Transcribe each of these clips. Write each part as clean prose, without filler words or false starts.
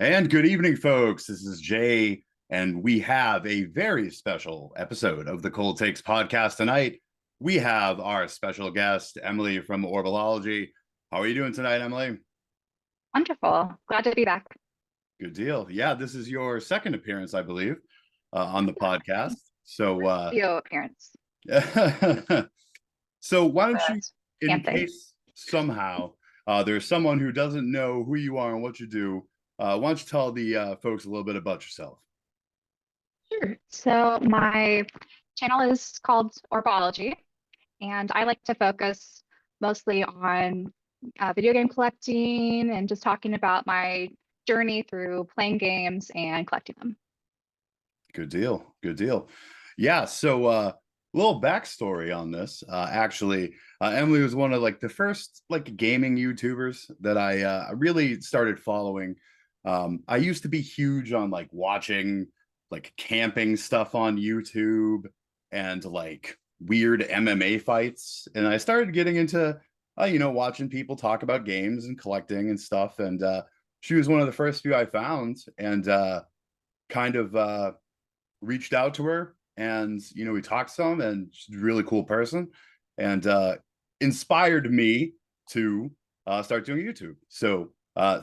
And good evening, folks. This is Jay, and we have a very special episode of the Cold Takes podcast tonight. We have our special guest, Emily from Orbalology. How are you doing tonight, Emily? Wonderful. Glad to be back. Good deal. Yeah, this is your second appearance, I believe, on the podcast. So, First video appearance. so why don't you, But in can't they? case somehow there's someone who doesn't know who you are and what you do, why don't you tell the folks a little bit about yourself? Sure. So my channel is called Orbalology, and I like to focus mostly on video game collecting and just talking about my journey through playing games and collecting them. Good deal. Good deal. Yeah. So, little backstory on this. Actually, Emily was one of like the first like gaming YouTubers that I really started following. I used to be huge on like watching like camping stuff on YouTube and like weird MMA fights, and I started getting into watching people talk about games and collecting and stuff. And she was one of the first few I found, and kind of reached out to her, and we talked some, and she's a really cool person, and inspired me to start doing YouTube. So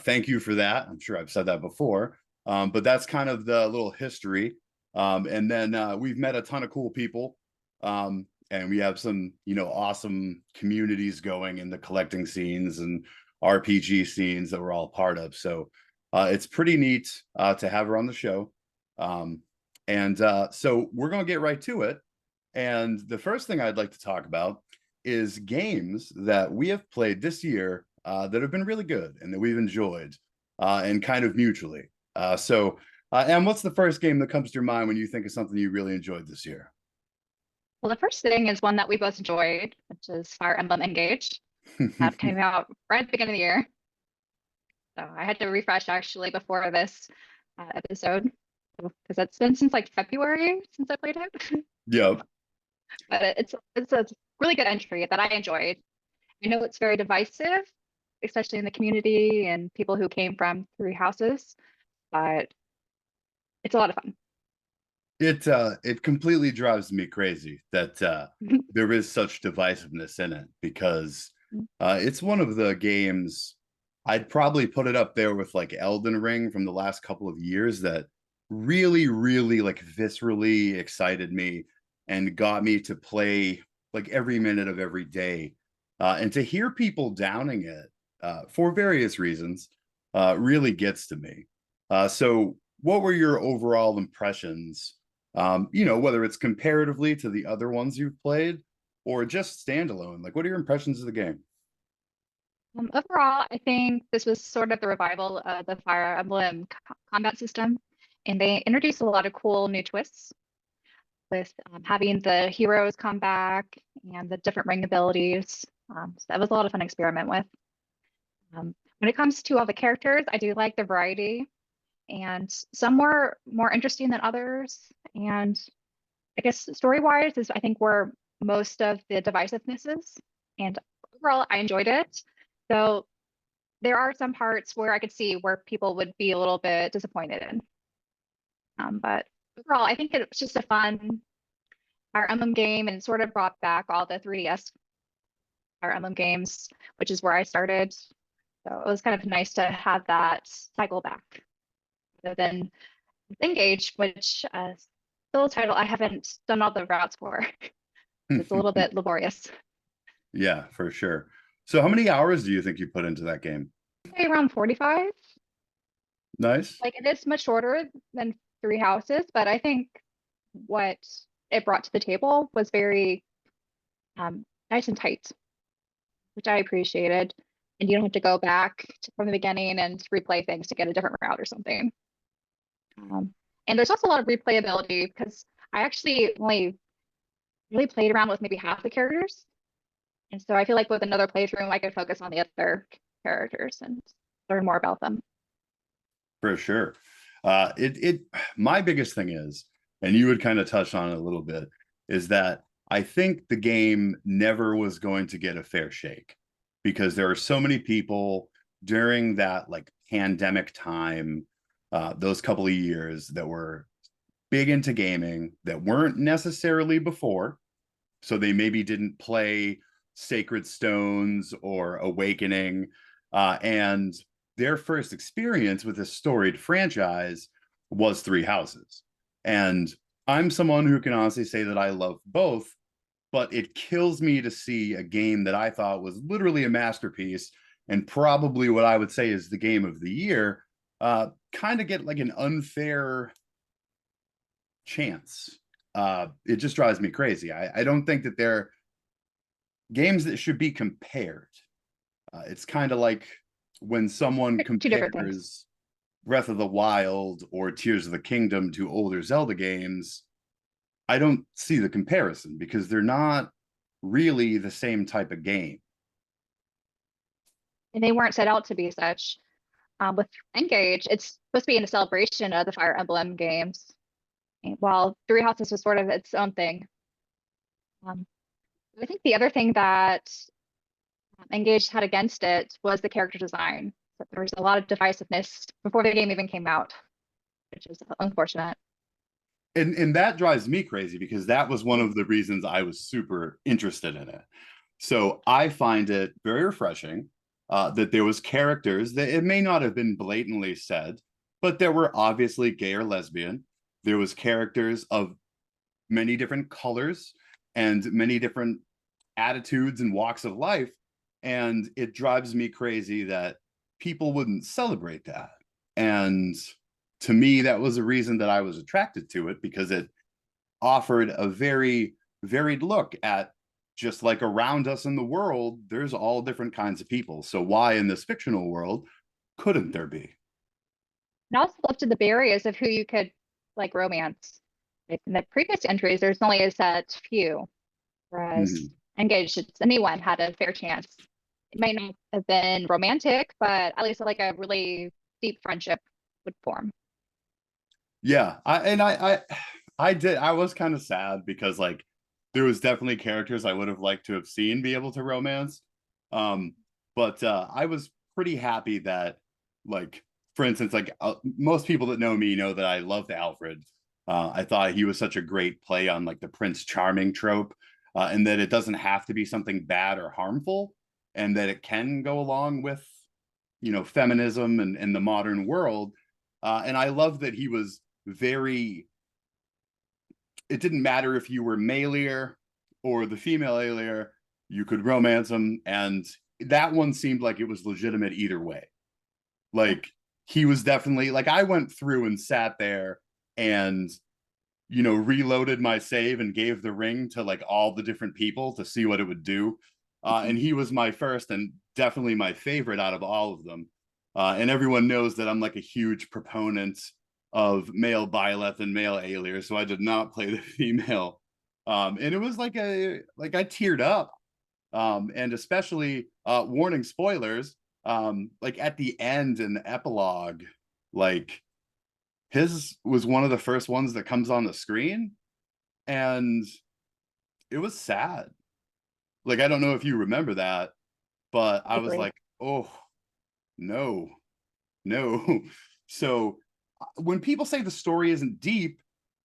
thank you for that. I'm sure I've said that before, but that's kind of the little history. And then we've met a ton of cool people, and we have some awesome communities going in the collecting scenes and RPG scenes that we're all part of. So it's pretty neat to have her on the show. And so we're going to get right to it. And the first thing I'd like to talk about is games that we have played this year that have been really good and that we've enjoyed, and kind of mutually. And what's the first game that comes to your mind when you think of something you really enjoyed this year? Well, the first thing is one that we both enjoyed, which is Fire Emblem Engage. That came out right at the beginning of the year. So I had to refresh actually before this episode because it's been since like February since I played it. Yep. But it's a really good entry that I enjoyed. I know it's very divisive, especially in the community and people who came from three houses, but it's a lot of fun. It completely drives me crazy that there is such divisiveness in it, because it's one of the games I'd probably put it up there with like Elden Ring from the last couple of years that really, really like viscerally excited me and got me to play like every minute of every day. And to hear people downing it for various reasons really gets to me. So what were your overall impressions? Whether it's comparatively to the other ones you've played or just standalone, like what are your impressions of the game? Overall, I think this was sort of the revival of the Fire Emblem combat system, and they introduced a lot of cool new twists with having the heroes come back and the different ring abilities. So that was a lot of fun to experiment with. When it comes to all the characters, I do like the variety, and some were more interesting than others. And I guess story-wise is I think where most of the divisiveness is. And overall, I enjoyed it. So there are some parts where I could see where people would be a little bit disappointed in. But overall, I think it's just a fun Fire Emblem game, and it sort of brought back all the 3DS Fire Emblem games, which is where I started. So it was kind of nice to have that cycle back. Rather than Engage, which still a title I haven't done all the routes for. It's a little bit laborious. Yeah, for sure. So how many hours do you think you put into that game? Say around 45. Nice. Like it is much shorter than Three Houses, but I think what it brought to the table was very nice and tight, which I appreciated. And you don't have to go back from the beginning and replay things to get a different route or something. And there's also a lot of replayability because I actually only really played around with maybe half the characters. And so I feel like with another playthrough, I could focus on the other characters and learn more about them. For sure. It my biggest thing is, and you would kind of touch on it a little bit, is that I think the game never was going to get a fair shake, because there are so many people during that like pandemic time those couple of years that were big into gaming that weren't necessarily before. So they maybe didn't play Sacred Stones or Awakening. And their first experience with a storied franchise was Three Houses. And I'm someone who can honestly say that I love both, but it kills me to see a game that I thought was literally a masterpiece and probably what I would say is the game of the year, kind of get like an unfair chance. It just drives me crazy. I don't think that they're games that should be compared. It's kind of like when someone Two different things. compares Breath of the Wild or Tears of the Kingdom to older Zelda games. I don't see the comparison because they're not really the same type of game. And they weren't set out to be such. With Engage, it's supposed to be in a celebration of the Fire Emblem games, while Three Houses was sort of its own thing. I think the other thing that Engage had against it was the character design. So there was a lot of divisiveness before the game even came out, which is unfortunate. And that drives me crazy because that was one of the reasons I was super interested in it. So I find it very refreshing that there was characters that it may not have been blatantly said, but there were obviously gay or lesbian. There was characters of many different colors and many different attitudes and walks of life. And it drives me crazy that people wouldn't celebrate that. And to me, that was a reason that I was attracted to it because it offered a very varied look at just like around us in the world, there's all different kinds of people. So why in this fictional world couldn't there be? And also lifted the barriers of who you could like romance. In the previous entries, there's only a set few, whereas Mhm. Engaged, anyone had a fair chance. It might not have been romantic, but at least like a really deep friendship would form. Yeah, I was kind of sad because like there was definitely characters I would have liked to have seen be able to romance. Um, but I was pretty happy that like for instance, like most people that know me know that I loved Alfred. I thought he was such a great play on like the Prince Charming trope, and that it doesn't have to be something bad or harmful, and that it can go along with feminism and the modern world. And I love that he was very it didn't matter if you were male or the female Alier, you could romance him. And that one seemed like it was legitimate either way. Like he was definitely like I went through and sat there and reloaded my save and gave the ring to like all the different people to see what it would do. And he was my first and definitely my favorite out of all of them. And everyone knows that I'm like a huge proponent of male Byleth and male Alier, so I did not play the female. And it was like I teared up. And especially warning spoilers, like at the end in the epilogue, like his was one of the first ones that comes on the screen, and it was sad. Like I don't know if you remember that, but I was Vaguely. like, oh no, no. So when people say the story isn't deep,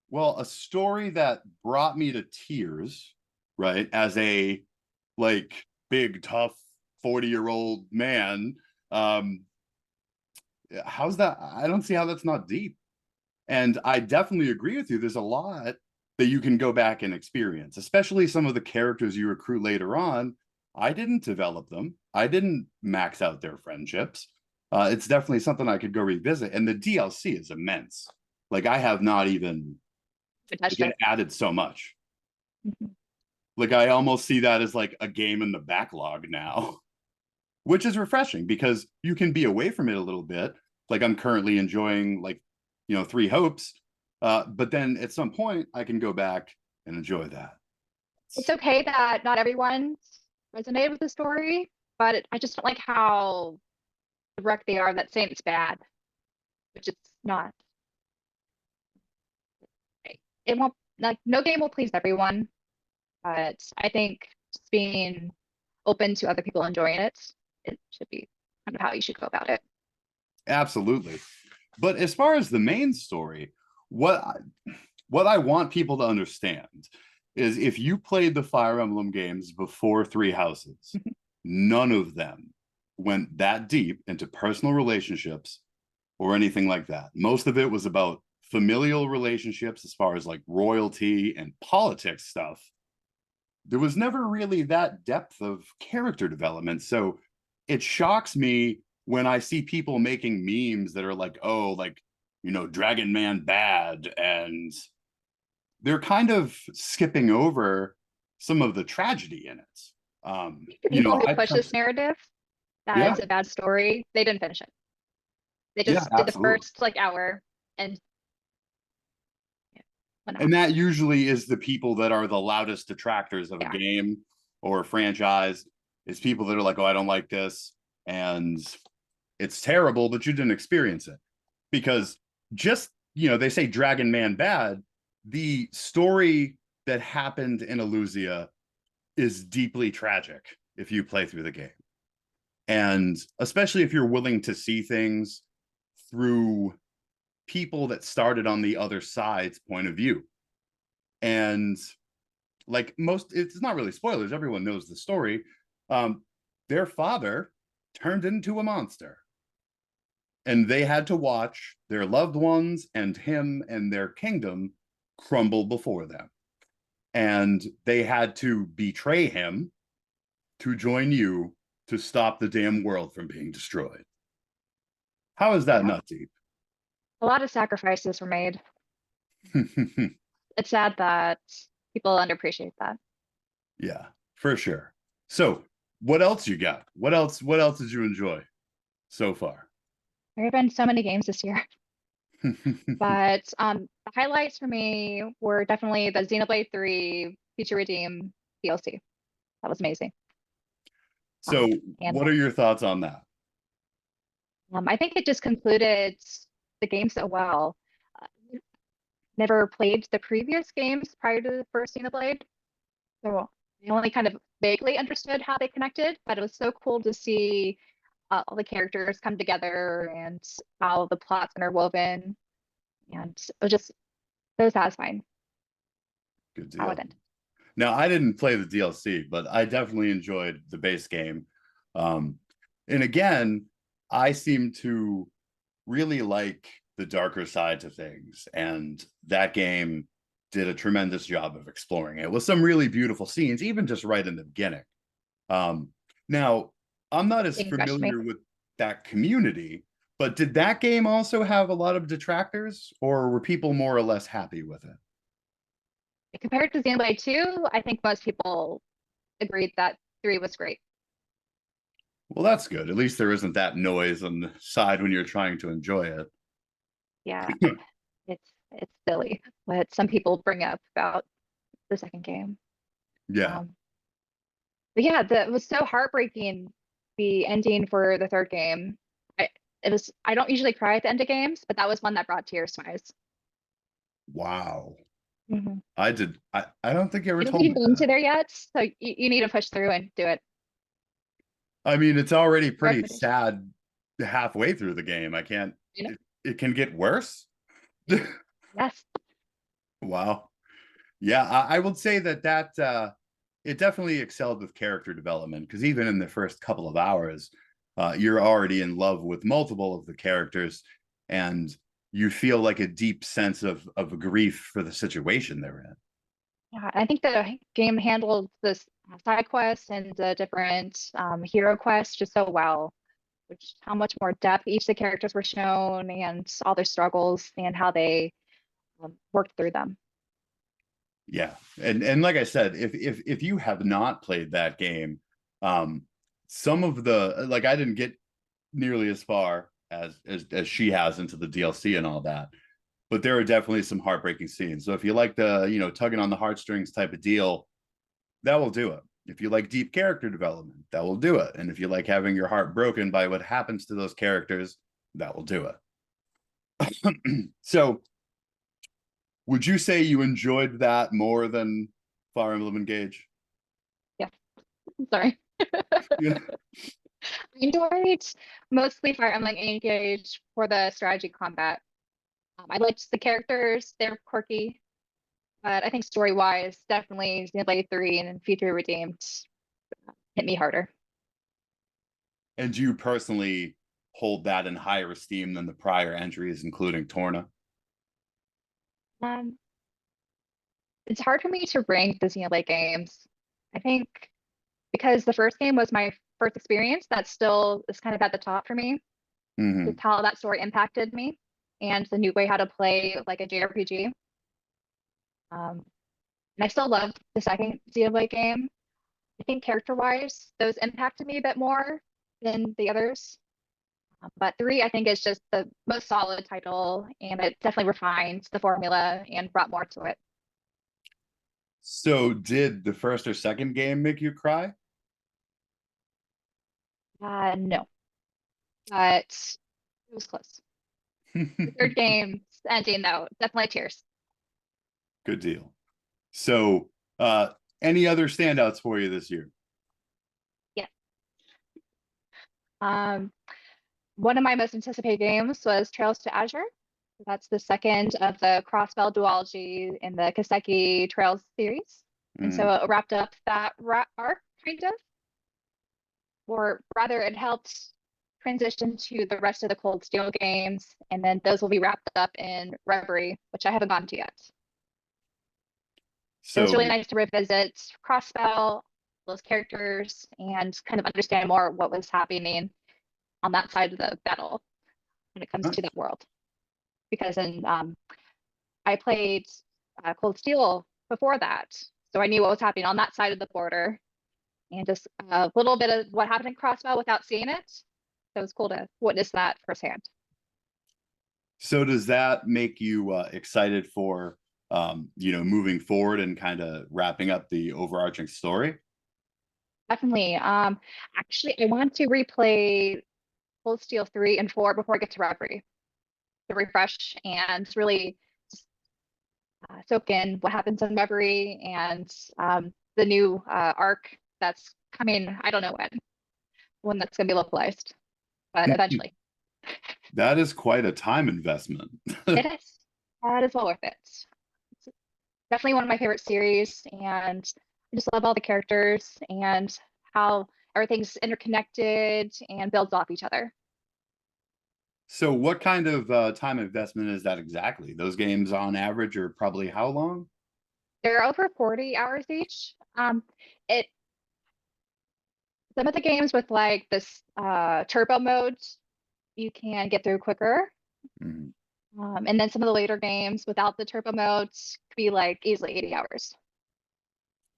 well, a story that brought me to tears, right, as a like big tough 40-year-old man, um how's that? I don't see how that's not deep. And I definitely agree with you. There's a lot that you can go back and experience, especially some of the characters you recruit later on. I didn't develop them. I didn't max out their friendships. It's definitely something I could go revisit. And the DLC is immense. Like I have not even Touched get it. added so much. Mhm. Like I almost see that as like a game in the backlog now, which is refreshing because you can be away from it a little bit. Like I'm currently enjoying like Three Hopes, but then at some point I can go back and enjoy that. It's okay that not everyone resonated with the story, but I just don't like how direct they are that saying it's bad, which it's not. It won't like no game will please everyone, but I think just being open to other people enjoying it, it should be kind of how you should go about it. Absolutely. But as far as the main story, what what I want people to understand is if you played the Fire Emblem games before Three Houses, none of them went that deep into personal relationships or anything like that. Most of it was about familial relationships as far as like royalty and politics stuff. There was never really that depth of character development. So it shocks me when I see people making memes that are like, oh, like, Dragon Man bad. And they're kind of skipping over some of the tragedy in it. The people who I push this touched, narrative that yeah, it's a bad story, they didn't finish it. They yeah, just did the absolutely. first like hour and yeah, went off. And that usually is the people that are the loudest detractors of a Yeah. game or a franchise, is people that are like, oh, I don't like this. And it's terrible, but you didn't experience it. Because just, they say Dragon Man bad. The story that happened in Illusia is deeply tragic if you play through the game. And especially if you're willing to see things through people that started on the other side's point of view. And like it's not really spoilers, everyone knows the story. um their father turned into a monster, and they had to watch their loved ones and him and their kingdom crumble before them, and they had to betray him to join you to stop the damn world from being destroyed. How is that Yeah. not deep? A lot of sacrifices were made. It's sad that people underappreciate that. Yeah, for sure. So what else you got? What else did you enjoy so far? There have been so many games this year. But the highlights for me were definitely the Xenoblade 3 Future Redeem DLC. That was amazing. So And what are your thoughts on that? I think it just concluded the game so well. Never played the previous games prior to the first Xenoblade, so I only kind of vaguely understood how they connected, but it was so cool to see all the characters come together and how the plots interwoven, and it was just so satisfying Good how it deal. ended. Now, I didn't play the DLC, but I definitely enjoyed the base game. Um, and again, I seem to really like the darker sides of things, and that game did a tremendous job of exploring it with some really beautiful scenes, even just right in the beginning. Um, Now, I'm not as Being fresh to me. familiar with that community, but did that game also have a lot of detractors, or were people more or less happy with it? Compared to Xenoblade 2, I think most people agreed that 3 was great. Well, that's good. At least there isn't that noise on the side when you're trying to enjoy it. Yeah, it's silly what some people bring up about the second game. Yeah. Um, but yeah, it was so heartbreaking, the ending for the third game. I don't usually cry at the end of games, but that was one that brought tears to my eyes. Wow. Mhm. I did. I don't think you ever You haven't told even me been that. to there yet, so you need to push through and do it. I mean, it's already pretty Recommendation. sad halfway through the game. I can't, You know? it can get worse. Yes. Wow. Yeah, I would say that it definitely excelled with character development, because even in the first couple of hours, you're already in love with multiple of the characters, and you feel like a deep sense of grief for the situation they're in. Yeah, I think the game handled this side quest and the different hero quests just so well, which how much more depth each of the characters were shown and all their struggles and how they worked through them. Yeah, and like I said, if you have not played that game, um, some of the like I didn't get nearly as far as she has into the DLC and all that, but there are definitely some heartbreaking scenes. So if you like the tugging on the heartstrings type of deal, that will do it. If you like deep character development, that will do it. And if you like having your heart broken by what happens to those characters, that will do it. So would you say you enjoyed that more than Fire Emblem Engage? Yeah, sorry. Yeah. I enjoyed mostly Fire Emblem Engage for the strategy combat. I liked the characters; they're quirky, but I think story-wise, definitely Xenoblade 3 and Future Redeemed hit me harder. And you personally hold that in higher esteem than the prior entries, including Torna? Um, it's hard for me to rank the Xenoblade games. I think because the first game was my first experience, that still is kind of at the top for me. Mm-hmm. Just how that story impacted me and the new way how to play like a JRPG. Um, and I still love the second Xenoblade game. I think character-wise, those impacted me a bit more than the others. But three, I think, is just the most solid title, and it definitely refined the formula and brought more to it. So did the first or second game make you cry? No, but it was close. The third game's ending, though, definitely tears. Good deal. So any other standouts for you this year? Yeah. Um, One of my most anticipated games was Trails to Azure. That's the second of the Crossbell duology in the Kaseki Trails series. And so Mm. it wrapped up that arc, kind of, or rather, it helped transition to the rest of the Cold Steel games. And then those will be wrapped up in Reverie, which I haven't gotten to yet. It was So really nice to revisit Crossbell, those characters, and kind of understand more what was happening on that side of the battle when it comes to that world. Because I played Cold Steel before that, so I knew what was happening on that side of the border, and just a little bit of what happened in Crossbow without seeing it. So it was cool to witness that firsthand. so does that make you excited for moving forward and kind of wrapping up the overarching story? Definitely. Actually, I want to replay Cold Steel 3 and 4 before I get to Reverie to refresh and really just, soak in what happens in Reverie and the new arc that's coming. I don't know when that's going to be localized, but eventually. That is quite a time investment. It is. That is well worth it. It's definitely one of my favorite series, and I just love all the characters and how everything's interconnected and builds off each other. So what kind of time investment is that exactly? Those games on average are probably how long? They're over 40 hours each. It Some of the games with like this turbo modes you can get through quicker. Mhm. And then some of the later games without the turbo modes could be like easily 80 hours.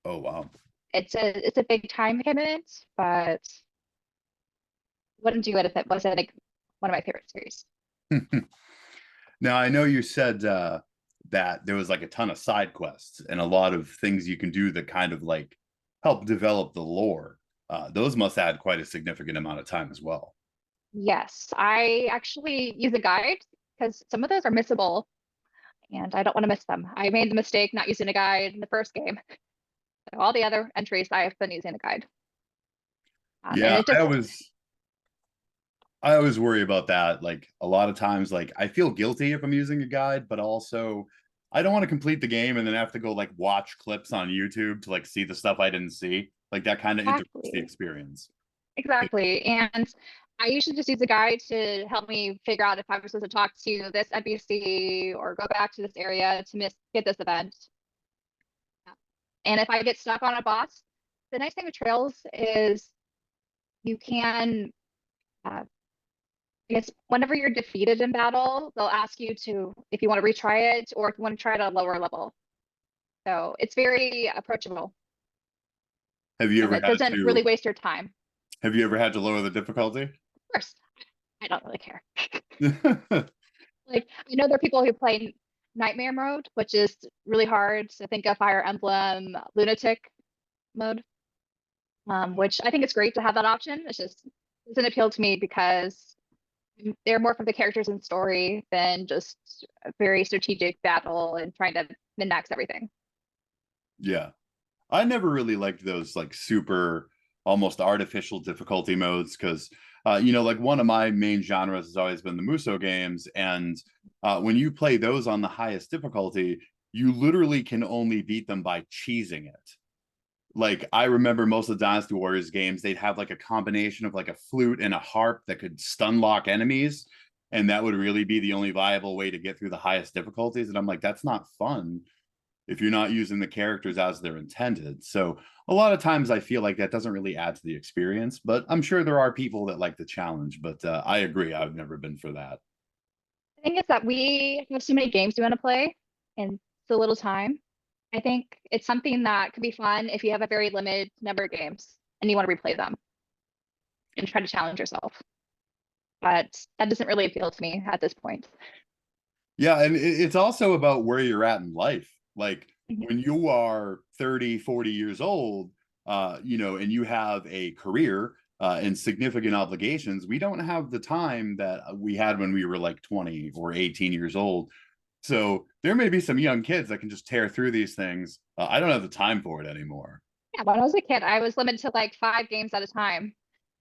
Oh wow. It's a big time commitment, but wouldn't do it if it wasn't like one of my favorite series. Now I know you said that there was like a ton of side quests and a lot of things you can do that kind of like help develop the lore. Those must add quite a significant amount of time as well. Yes, I actually use a guide because some of those are missable and I don't want to miss them. I made the mistake not using a guide in the first game. So all the other entries I've been using a guide. And Yeah, it just I always worry about that. Like a lot of times, like I feel guilty if I'm using a guide, but also I don't want to complete the game and then have to go like watch clips on YouTube to like see the stuff I didn't see. Like that kind of interrupts the exactly, experience. exactly. And I usually just use a guide to help me figure out if I was supposed to talk to this NPC or go back to this area to get this event. And if I get stuck on a boss, the nice thing with Trails is you can I guess whenever you're defeated in battle, they'll ask you to if you want to retry it or if you want to try it at a lower level. So it's very approachable Have you and ever it had doesn't to really waste your time. have you ever had to lower the difficulty? Of course, I don't really care. Like I know there are people who play Nightmare mode, which is really hard. So think of Fire Emblem Lunatic mode, which I think it's great to have that option. It's just doesn't appeal to me because they're more for the characters and story than just a very strategic battle and trying to min-max everything. Yeah. I never really liked those like super almost artificial difficulty modes because like one of my main genres has always been the Muso games, and when you play those on the highest difficulty, you literally can only beat them by cheesing it. Like I remember most of the Dynasty Warriors games, they'd have like a combination of like a flute and a harp that could stun lock enemies, and that would really be the only viable way to get through the highest difficulties. And I'm like, that's not fun if you're not using the characters as they're intended. So a lot of times I feel like that doesn't really add to the experience, but I'm sure there are people that like the challenge. But I agree, I've never been for that. The thing is that we have so many games we want to play and so little time. I think it's something that could be fun if you have a very limited number of games and you want to replay them and try to challenge yourself. But that doesn't really appeal to me at this point. Yeah, and it's also about where you're at in life. Like Mhm. when you are 30, 40 years old, and you have a career and significant obligations, we don't have the time that we had when we were like 20 or 18 years old. So there may be some young kids that can just tear through these things. I don't have the time for it anymore. Yeah, when I was a kid, I was limited to like 5 games at a time.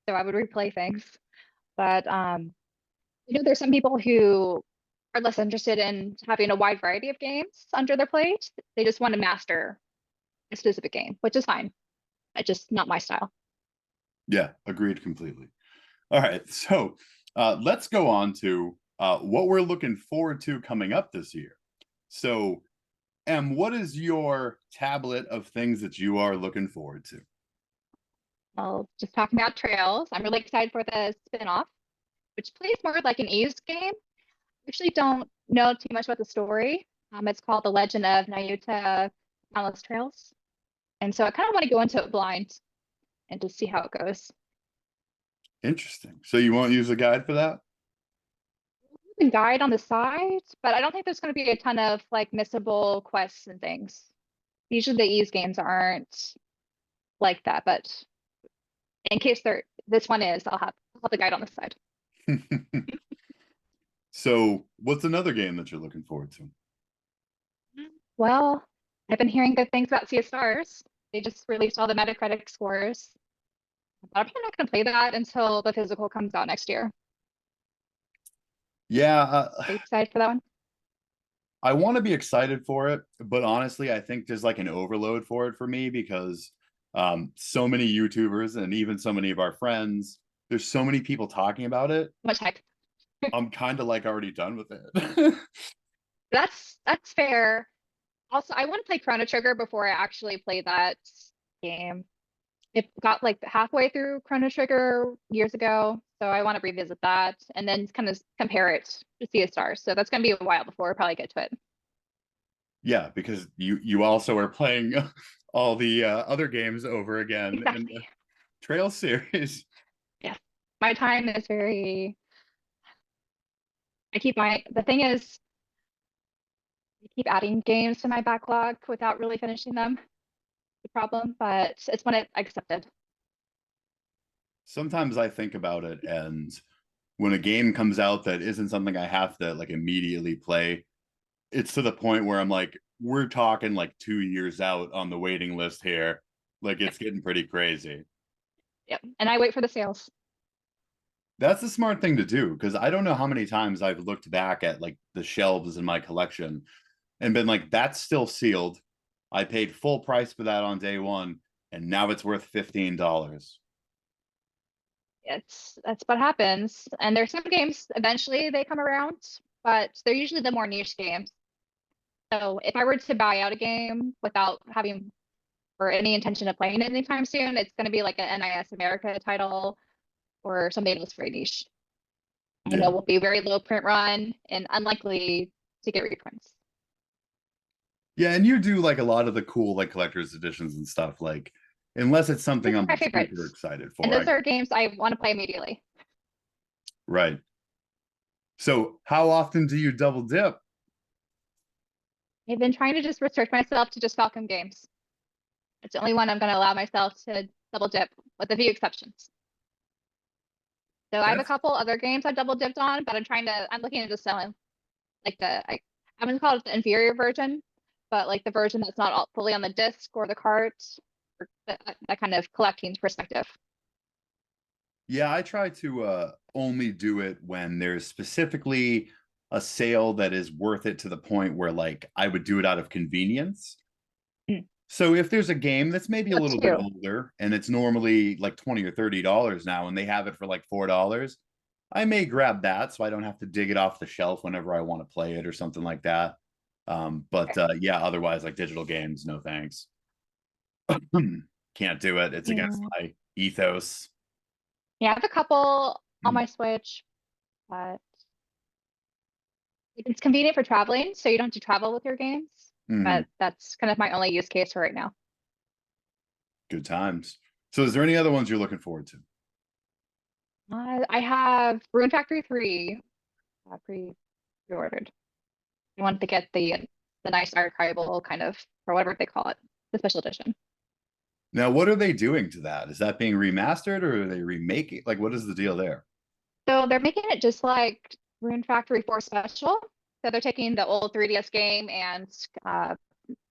So I would replay things. But there's some people who are less interested in having a wide variety of games under their plate. They just want to master a specific game, which is fine. It's just not my style. Yeah, agreed completely. All right, so let's go on to what we're looking forward to coming up this year. So, what is your tablet of things that you are looking forward to? Well, just talking about Trails, I'm really excited for the spin-off, which plays more like an Ease game. Actually don't know too much about the story. It's called The Legend of Nayuta Boundless Trails. And so I kind of want to go into it blind and just see how it goes. Interesting. So you won't use a guide for that? The guide on the side, but I don't think there's going to be a ton of like missable quests and things. Usually the Ease games aren't like that, but in case this one is, I'll have the guide on the side. So, what's another game that you're looking forward to? Well, I've been hearing good things about Sea of Stars. They just released all the Metacritic scores. But I'm probably not going to play that until the physical comes out next year. Yeah, Are you excited for that one? I want to be excited for it, but honestly, I think there's like an overload for it for me because so many YouTubers and even so many of our friends, there's so many people talking about it. Much hype. I'm kind of like already done with it. That's fair. Also, I want to play Chrono Trigger before I actually play that game. It got like halfway through Chrono Trigger years ago, so I want to revisit that and then kind of compare it to Sea of Stars. So that's going to be a while before I probably get to it. Yeah, because you also are playing all the other games over again in the Exactly. Trail series. Yes. My time is very. I keep my. The thing is, I keep adding games to my backlog without really finishing them. The problem, but it's when it accepted. Sometimes I think about it, and when a game comes out that isn't something I have to like immediately play, it's to the point where I'm like, we're talking like 2 years out on the waiting list here. Like Yep. it's getting pretty crazy. Yep. And I wait for the sales. That's a smart thing to do because I don't know how many times I've looked back at like the shelves in my collection and been like, that's still sealed. I paid full price for that on day one, and now it's worth $15. That's what happens. And there's some games eventually they come around, but they're usually the more niche games. So if I were to buy out a game without having or any intention of playing it anytime soon, it's going to be like an NIS America title or something that's very niche. I know Yeah. will be very low print run and unlikely to get reprints. Yeah, and you do like a lot of the cool like collector's editions and stuff. Like, unless it's something Those are I'm my like super favorites. excited And for. those are games I want to play immediately. Right. So, how often do you double dip? I've been trying to just restrict myself to just Falcon games. It's the only one I'm going to allow myself to double dip with a few exceptions. So I have a That's couple other games I double dipped on, but I'm looking into selling like I'm gonna call it the inferior version, but like the version that's not fully on the disc or the cart. that kind of collecting perspective. Yeah, I try to only do it when there's specifically a sale that is worth it to the point where like I would do it out of convenience. Mm. So if there's a game that's maybe a That little bit too. older and it's normally like 20 or $30 now and they have it for like $4, I may grab that so I don't have to dig it off the shelf whenever I want to play it or something like that. But yeah, otherwise like digital games, no thanks. Can't do it. It's against Yeah. my ethos. Yeah, I have a couple on my Switch, but it's convenient for traveling, so you don't have to travel with your games. Mhm. But that's kind of my only use case for right now. Good times. So is there any other ones you're looking forward to? I have Rune Factory 3 pre-ordered. I want to get the nice archival kind of, or whatever they call it, the special edition. Now, what are they doing to that? Is that being remastered or are they remaking? Like, what is the deal there? So they're making it just like Rune Factory 4 Special. So they're taking the old 3DS game and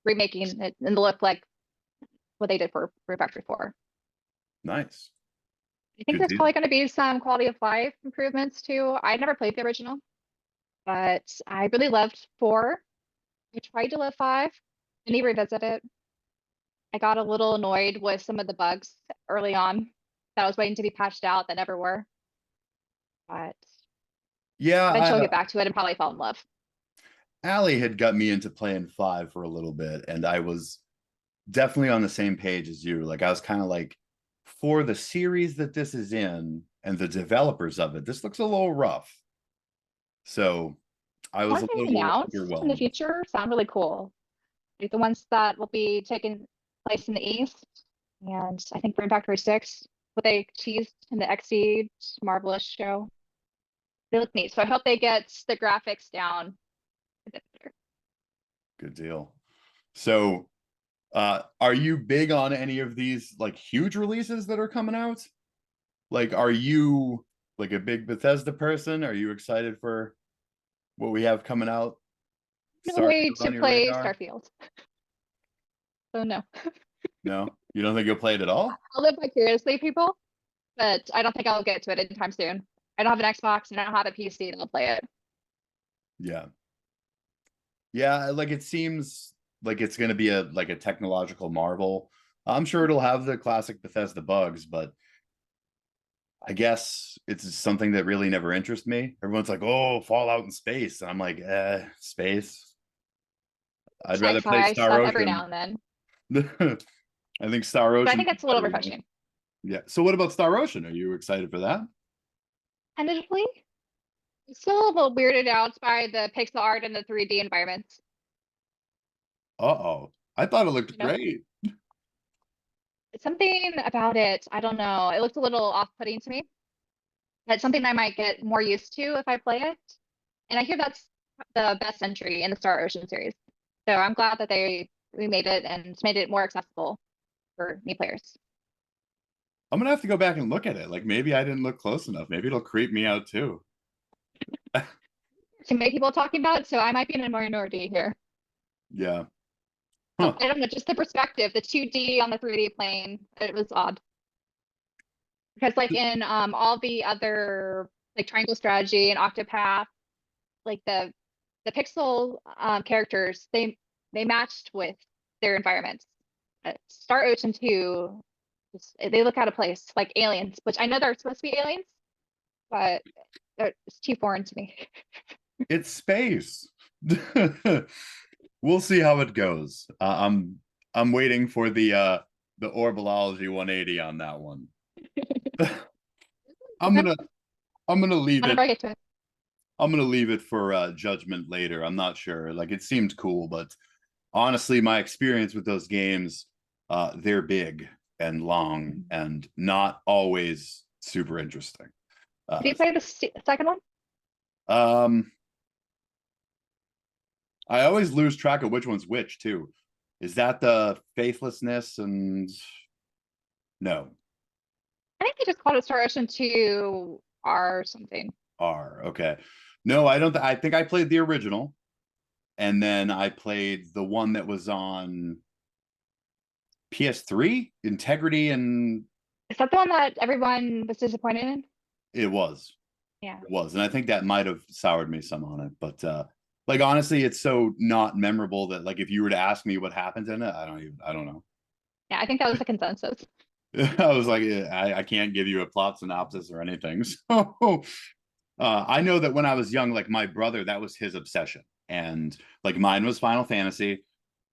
remaking it and look like what they did for Rune Factory 4. Nice. I think Good there's deal. probably going to be some quality of life improvements too. I never played the original, but I really loved 4. I tried to love 5. Didn't revisit it. I got a little annoyed with some of the bugs early on that I was waiting to be patched out that never were. But Yeah, eventually I'll get back to it and probably fall in love. Allie had got me into playing 5 for a little bit, and I was definitely on the same page as you. Like, I was kind of like, for the series that this is in and the developers of it, this looks a little rough. So I was Ones a they've little announced in the underwhelmed. future sound really cool. Like the ones that will be taking place in the East, and I think Burn Factory 6, what they teased in the Exceed Marvelous show. They look neat. So I hope they get the graphics down a bit better. Good deal. So, are you big on any of these like huge releases that are coming out? Like, are you like a big Bethesda person? Are you excited for what we have coming out? No way Starfield to on your play radar? Starfield. So no. No, you don't think you'll play it at all? I'll live vicariously, people, but I don't think I'll get to it anytime soon. I don't have an Xbox and I don't have a PC that'll play it. Yeah, yeah. Like it seems like it's going to be a technological marvel. I'm sure it'll have the classic Bethesda bugs, but I guess it's something that really never interests me. Everyone's like, "Oh, Fallout in space," and I'm like, space. I'd rather play Sci-fi Star stuff every now Ocean. and then. I think Star But I Ocean think is that's a little better, you know? refreshing. Yeah. So what about Star Ocean? Are you excited for that? Tentatively, I'm still a little weirded out by the pixel art and the 3D environments. Uh-oh. I thought it looked You know, great. it's something about it. I don't know. It looks a little off-putting to me. That's something I might get more used to if I play it. And I hear that's the best entry in the Star Ocean series. So I'm glad that they remade it and made it more accessible for new players. I'm gonna have to go back and look at it. Like maybe I didn't look close enough. Maybe it'll creep me out too. Too many people talking about it, so I might be in a minority here. Yeah. Oh, Huh. I don't know, just the perspective, the 2D on the 3D plane, it was odd. Because like in all the other like Triangle Strategy and Octopath, like the pixel characters, they matched with their environments. Star Ocean 2, they look out of place, like aliens, which I know they're supposed to be aliens, but it's too foreign to me. It's space. We'll see how it goes. I'm waiting for the Orbalology 180 on that one. I'm gonna I'm gonna leave it. Whenever I get to it. I'm gonna leave it for judgment later. I'm not sure. Like it seemed cool, but honestly, my experience with those games, they're big and long and not always super interesting. Did Uh, you play the second one? um, I always lose track of which one's which too. Is that the faithlessness and no I think they just called it Star Ocean 2 R something. R? Okay, no, I don't. I think I played the original, and then I played the one that was on PS3 Integrity, and Is that the one that everyone was disappointed in? it was. Yeah. It was, and I think that might have soured me some on it. But like honestly, it's so not memorable that like if you were to ask me what happened in it, I don't know. Yeah, I think that was the consensus. I was like, I can't give you a plot synopsis or anything. So I know that when I was young, like my brother, that was his obsession, and like mine was Final Fantasy.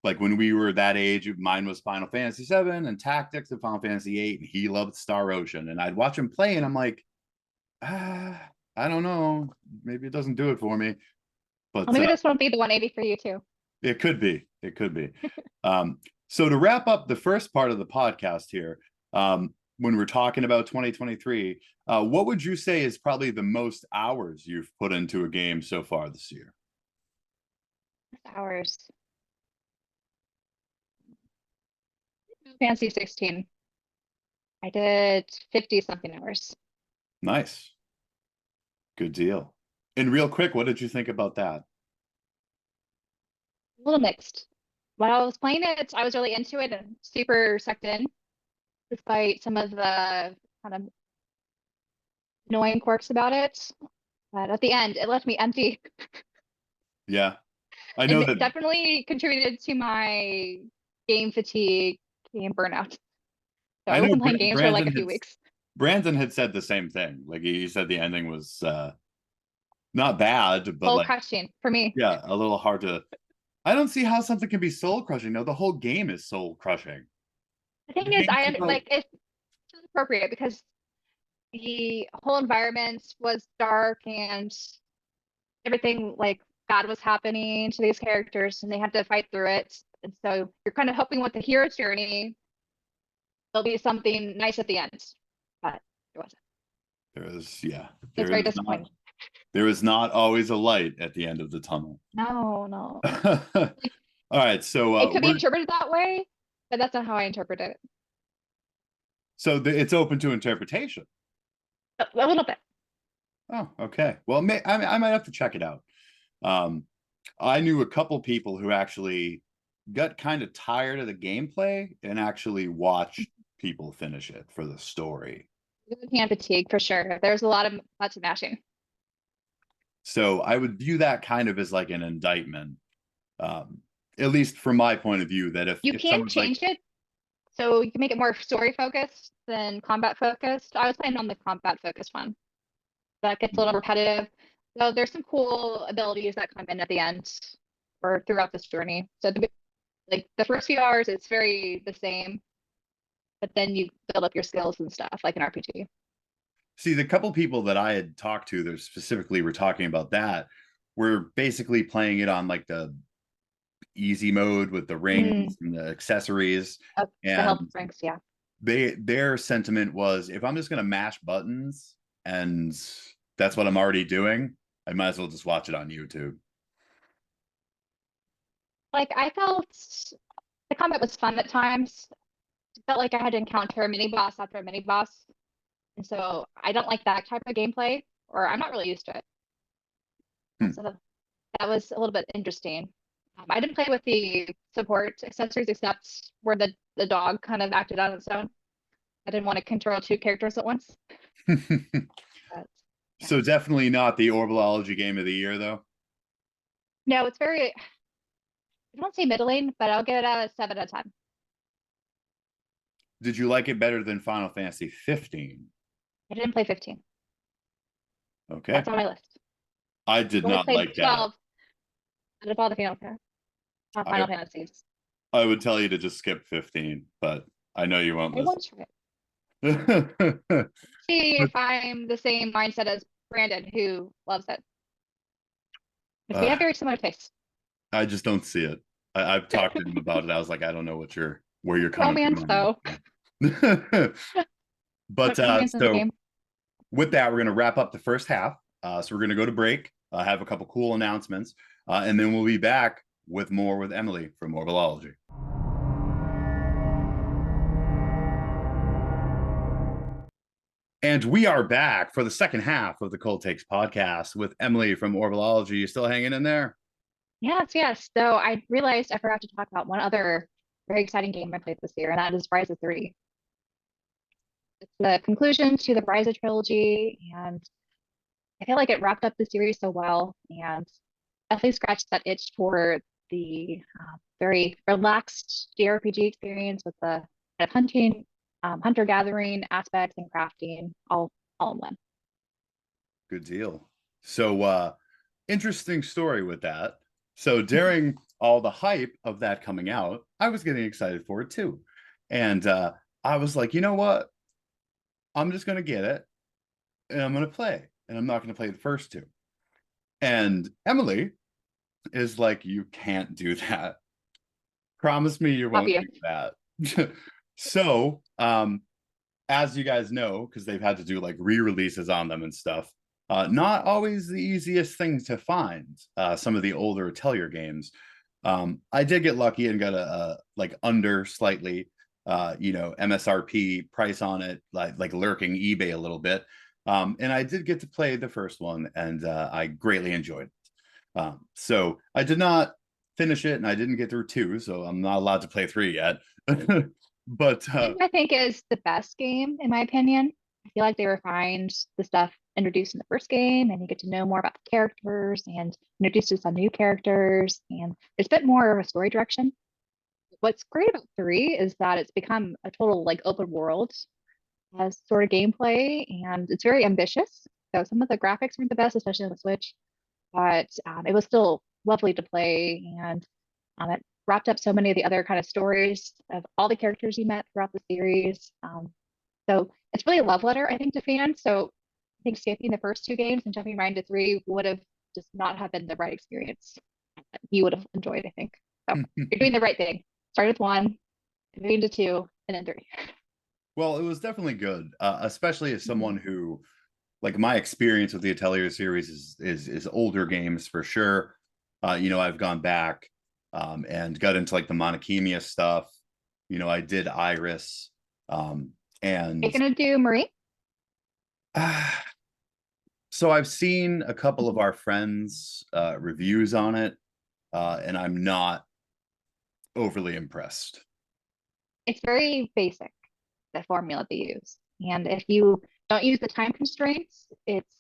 Like when we were that age, mine was Final Fantasy VII and Tactics and Final Fantasy VIII, and he loved Star Ocean. And I'd watch him play, and I'm like, I don't know, maybe it doesn't do it for me. Well, But maybe this won't be the 180 for you too. it could be. It could be. So to wrap up the first part of the podcast here, when we're talking about 2023, what would you say is probably the most hours you've put into a game so far this year? Hours. Fantasy 16. I did 50 something hours. Nice. Good deal. And real quick, what did you think about that? A little mixed. While I was playing it, I was really into it and super sucked in, despite some of the kind of annoying quirks about it. But at the end, it left me empty. Yeah, I know And it that. definitely contributed to my game fatigue, game burnout. So I I know wasn't playing games for like a few weeks. Brandon had said the same thing. Like he said the ending was not bad, but Soul like crushing for me. yeah, a little hard to. I don't see how something can be soul crushing. No, the whole game is soul crushing. The thing The is, game's I about like it's appropriate because the whole environment was dark and everything like bad was happening to these characters and they had to fight through it. And so you're kind of hoping with the hero's journey, there'll be something nice at the end. But it wasn't. there is yeah, It's very disappointing. there is not always a light at the end of the tunnel. No, no. All right, so It could be interpreted that way, but that's not how I interpret it. it's open to interpretation. A little bit. Oh, okay. Well, I might have to check it out. Um, I knew a couple people who actually got kind of tired of the gameplay and actually watched people finish it for the story. Hand fatigue for sure. There's lots of mashing. So I would view that kind of as like an indictment, at least from my point of view, that You if can someone's like, change it so you can make it more story focused than combat focused. I was playing on the combat focused one. That gets a little repetitive. So there's some cool abilities that come in at the end or throughout this journey. So like the first few hours, it's very the same, but then you build up your skills and stuff like an RPG. see, the couple people that I had talked to that specifically were talking about that were basically playing it on like the easy mode with the rings and the accessories. The health And ranks, yeah. their sentiment was if I'm just going to mash buttons and that's what I'm already doing, I might as well just watch it on YouTube. Like I felt the combat was fun at times. It felt like I had to encounter a mini boss after a mini boss. And so I don't like that type of gameplay, or I'm not really used to it. So that was a little bit interesting. I didn't play with the support accessories except where the dog kind of acted on its own. I didn't want to control two characters at once. But, yeah. So definitely not the Orbalology game of the year, though. No, it's very, I don't say middling, but I'll give it a 7 out of 10. Did you like it better than Final Fantasy 15? I didn't play 15. Okay. That's on my list. I did Only not played like 12 that. out of all the Final Fantasies. I would tell you to just skip 15, but I know you won't I won't listen. try it. See if I'm the same mindset as Brandon, who loves it. Because we have very similar tastes. I just don't see it. I've talked to him about it. I was like, I don't know where you're coming Romance, from. though. But Romance in the so game. with that, we're going to wrap up the first half. So we're going to go to break, have a couple cool announcements, and then we'll be back with more with Emily from Orbalology. And we are back for the second half of the Cold Takes podcast with Emily from Orbalology. You still hanging in there? Yes, yes. So I realized I forgot to talk about one other very exciting game I played this year, and that is Rise of 3. It's the conclusion to the Rise of trilogy, and I feel like it wrapped up the series so well, and definitely scratched that itch for the very relaxed JRPG experience with the kind of hunting, hunter gathering aspects and crafting all in one. Good deal. So interesting story with that. So during all the hype of that coming out, I was getting excited for it too. And I was like, you know what? I'm just gonna get it and I'm gonna play. And I'm not gonna play the first two. And Emily is like, you can't do that. Promise me you won't Obvious. do that. So as you guys know, because they've had to do like re-releases on them and stuff, not always the easiest thing to find. Some of the older Atelier games. I did get lucky and got a like under slightly, MSRP price on it, like lurking eBay a little bit. And I did get to play the first one, and I greatly enjoyed it. So I did not finish it, and I didn't get through two, so I'm not allowed to play three yet. But I think is the best game in my opinion. I feel like they refined the stuff introduced in the first game, and you get to know more about the characters and introduce us on new characters, and it's a bit more of a story direction. What's great about 3 is that it's become a total like open world as sort of gameplay, and it's very ambitious. So some of the graphics weren't the best, especially on the Switch, but it was still lovely to play, and it wrapped up so many of the other kind of stories of all the characters you met throughout the series. So it's really a love letter, I think, to fans. So I think skipping the first two games and jumping right into 3 would have just not have been the right experience. You would have enjoyed, I think. So you're doing the right thing. Start with 1, move into 2, and then 3. well, it was definitely good, especially as someone who, like, my experience with the Atelier series is older games for sure. I've gone back and got into like the Monokemia stuff. I did Iris, You're and gonna do Marie? so I've seen a couple of our friends' reviews on it, and I'm not overly impressed. It's very basic, the formula they use. And if you don't use the time constraints, it's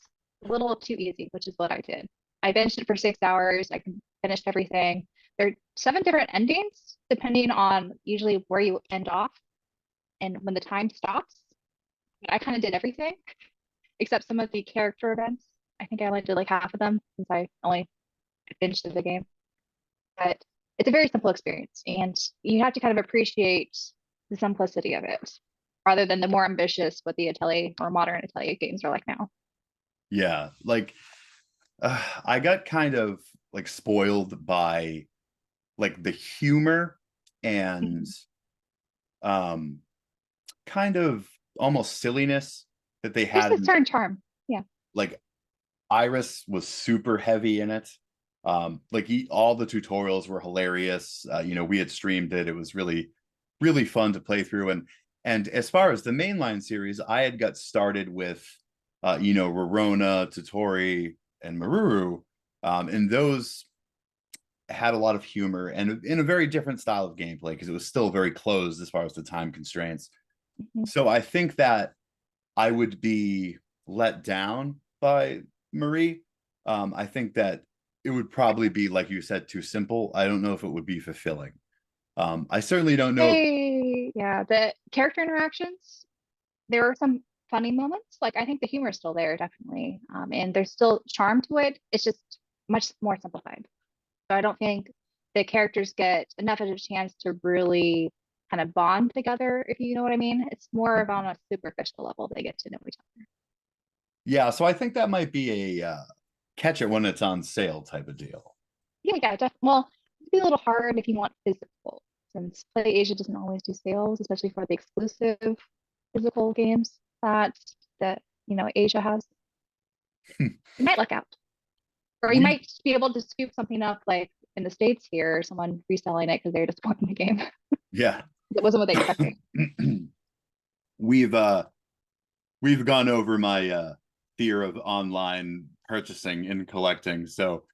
a little too easy, which is what I did. I binged it for 6 hours. I finished everything. There are 7 different endings, depending on usually where you end off and when the time stops. But I kind of did everything except some of the character events. I think I only did like half of them since I only finished the game. But it's a very simple experience, and you have to kind of appreciate the simplicity of it rather than the more ambitious what the Atelier or modern Atelier games are like now. Yeah, like I got kind of like spoiled by like the humor and Mhm. um kind of almost silliness that they There's had a in, certain charm. Yeah. like, Iris was super heavy in it. Like all the tutorials were hilarious. We had streamed it. It was really, really fun to play through. And as far as the mainline series, I had got started with Rorona, Totori, and Maruru. And those had a lot of humor and in a very different style of gameplay because it was still very closed as far as the time constraints. Mhm. So I think that I would be let down by Marie. I think that it would probably be, like you said, too simple. I don't know if it would be fulfilling. I certainly don't know if, Yeah, the character interactions, there were some funny moments. Like I think the humor is still there, definitely. And there's still charm to it. It's just much more simplified. So I don't think the characters get enough of a chance to really kind of bond together, if you know what I mean. It's more of on a superficial level they get to know each other. yeah. So I think that might be a catch it when it's on sale type of deal. Yeah, well, it'd be a little hard if you want physical, since Play Asia doesn't always do sales, especially for the exclusive physical games that Asia has. You might luck out. Or you We might be able to scoop something up like in the States here, someone reselling it because they're disappointed in the game. yeah. It wasn't what they expected. we've we've gone over my fear of online purchasing and collecting. So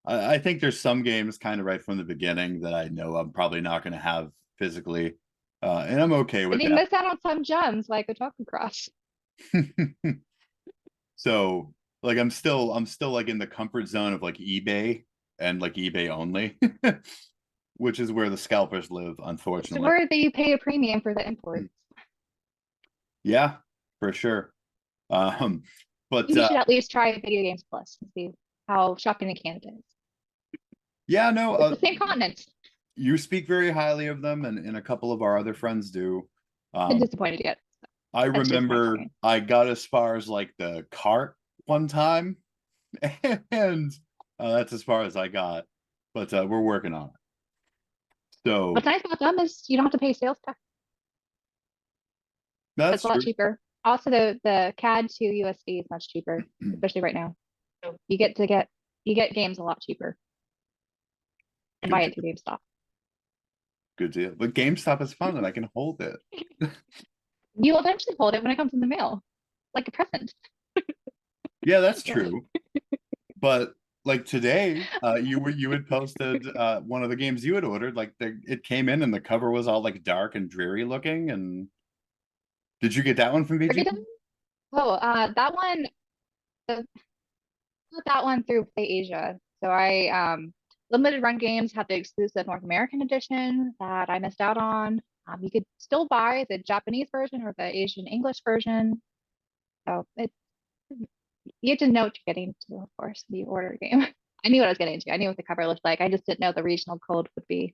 I think there's some games kind of right from the beginning that I know I'm probably not going to have physically, and I'm okay And with you that. miss out on some gems like a Choco Cross. So like I'm still like in the comfort zone of like eBay and like eBay only, which is where the scalpers live, It's unfortunately. worth that you pay a premium for the imports. Yeah, for sure. Um, but You should at least try Video Games Plus and see how shocking the Canada is. yeah, no, It's the same continent. you speak very highly of them, and a couple of our other friends do. Been Um, disappointed yet. I That's just my remember opinion. I got as far as like the cart one time, and that's as far as I got. But we're working on it. What's So nice about them is you don't have to pay sales tax. that's It's a lot true. cheaper. Also, the CAD to USD is much cheaper, especially right now. So you get games a lot cheaper and Good buy deal. it through GameStop. Good deal. But GameStop is fun and I can hold it. You'll eventually hold it when it comes in the mail, like a present. Yeah, that's Really. true. But like today, you had posted one of the games you had ordered. Like it came in and the cover was all like dark and dreary looking. And did you get that one from Every VG? time. Oh, that one, the, got that one through Play Asia. So I limited run games have the exclusive North American edition that I missed out on. You could still buy the Japanese version or the Asian English version. So it you have to know what you're getting into, of course, when you order a game. I knew what I was getting into. I knew what the cover looked like. I just didn't know the regional code would be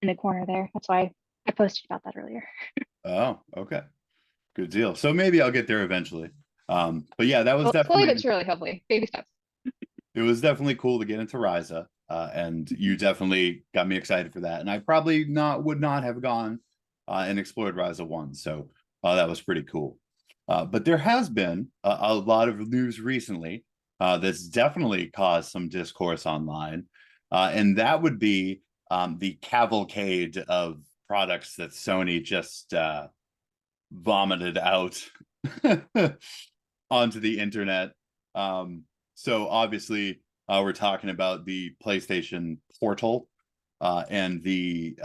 in the corner there. That's why I posted about that earlier. Oh, okay. Good deal. So maybe I'll get there eventually. But yeah, that was Well, slowly but definitely surely, hopefully, baby steps. it was definitely cool to get into Ryza. And you definitely got me excited for that. And I probably not would not have gone and explored Ryza 1. So that was pretty cool. But there has been a lot of news recently that's definitely caused some discourse online. And that would be the cavalcade of products that Sony just vomited out onto the internet. So obviously, we're talking about the PlayStation Portal and the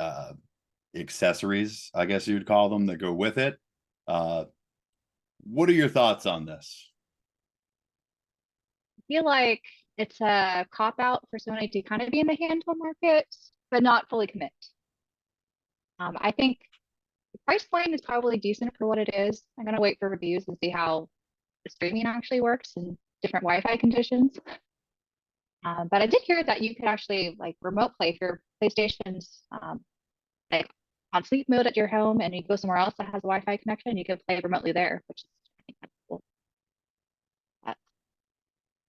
accessories, I guess you'd call them, that go with it. Uh, what are your thoughts on this? I feel like it's a cop out for Sony to kind of be in the handheld market, but not fully commit. I think the price point is probably decent for what it is. I'm gonna wait for reviews and see how the streaming actually works in different Wi-Fi conditions. But I did hear that you could actually like remote play if your PlayStation's like on sleep mode at your home and you go somewhere else that has a Wi-Fi connection, you can play remotely there, which is I think that's cool. But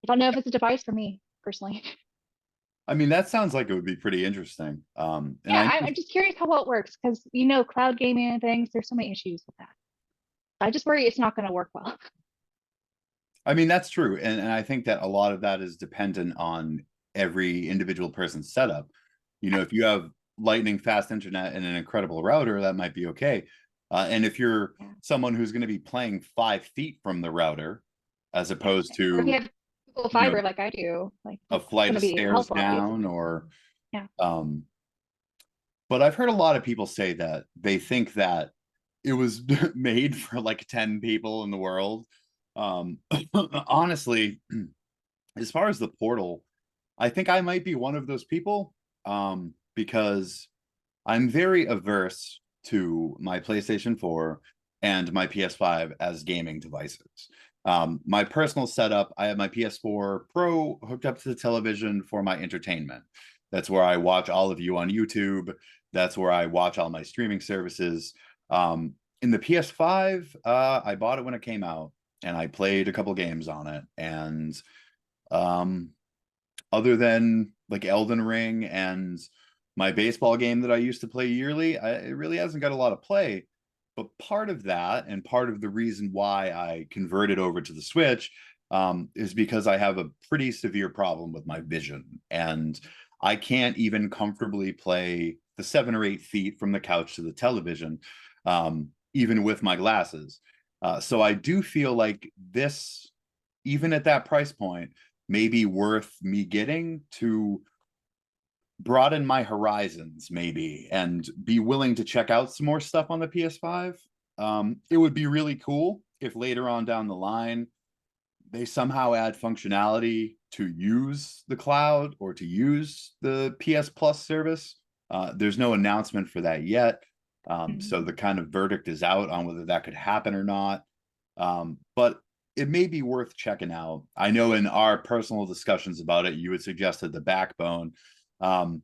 I don't know if it's a device for me personally. I mean, that sounds like it would be pretty interesting. And Yeah, I I'm just curious how well it works because cloud gaming and things, there's so many issues with that. I just worry it's not going to work well. I mean, that's true. And I think that a lot of that is dependent on every individual person's setup. You know, if you have lightning fast internet and an incredible router, that might be okay. And if you're Yeah. someone who's going to be playing 5 feet from the router, as opposed Or if you to, have Google you know, Fiber like I do, like a it's flight going to of be stairs helpful, down obviously. or, Yeah. um, but I've heard a lot of people say that they think that it was made for like 10 people in the world. Um, honestly, as far as the portal, I think I might be one of those people because I'm very averse to my PlayStation 4 and my PS5 as gaming devices. My personal setup, I have my PS4 Pro hooked up to the television for my entertainment. That's where I watch all of you on YouTube. That's where I watch all my streaming services. In the PS5, I bought it when it came out and I played a couple games on it. And um, other than like Elden Ring and my baseball game that I used to play yearly, it really hasn't got a lot of play. But part of that, and part of the reason why I converted over to the Switch, is because I have a pretty severe problem with my vision. And I can't even comfortably play the 7 or 8 feet from the couch to the television, even with my glasses. So I do feel like this, even at that price point, may be worth me getting to broaden my horizons maybe and be willing to check out some more stuff on the PS5. It would be really cool if later on down the line they somehow add functionality to use the cloud or to use the PS Plus service. There's no announcement for that yet. So the kind of verdict is out on whether that could happen or not. But it may be worth checking out. I know in our personal discussions about it, you had suggested the Backbone. Um,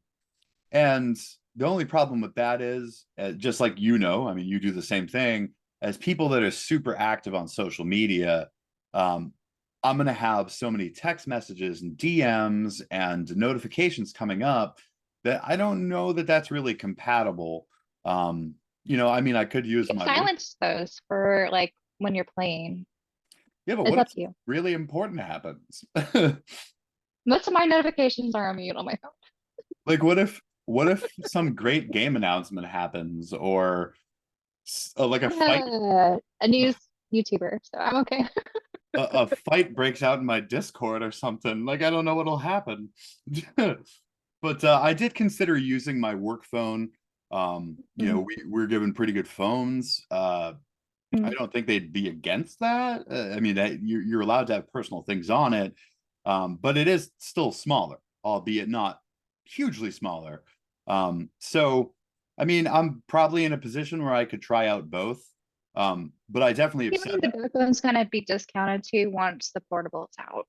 and the only problem with that is, just like I mean, you do the same thing as people that are super active on social media. Um, I'm going to have so many text messages and DMs and notifications coming up that I don't know that that's really compatible. I mean, I could use You can my work. silence those for like when you're playing. Yeah, but It's what if up to you. really important happens? Most of my notifications are on mute on my phone. Like, what if some great game announcement happens, or like a fight A news YouTuber, so I'm okay. a fight breaks out in my Discord or something. Like, I don't know what'll happen. But I did consider using my work phone. We're given pretty good phones. I Mm. don't think they'd be against that. I mean, you're allowed to have personal things on it, but it is still smaller, albeit not hugely smaller. So, I mean, I'm probably in a position where I could try out both. But I definitely have Even said the that. backbone's gonna be discounted too once the portable's out.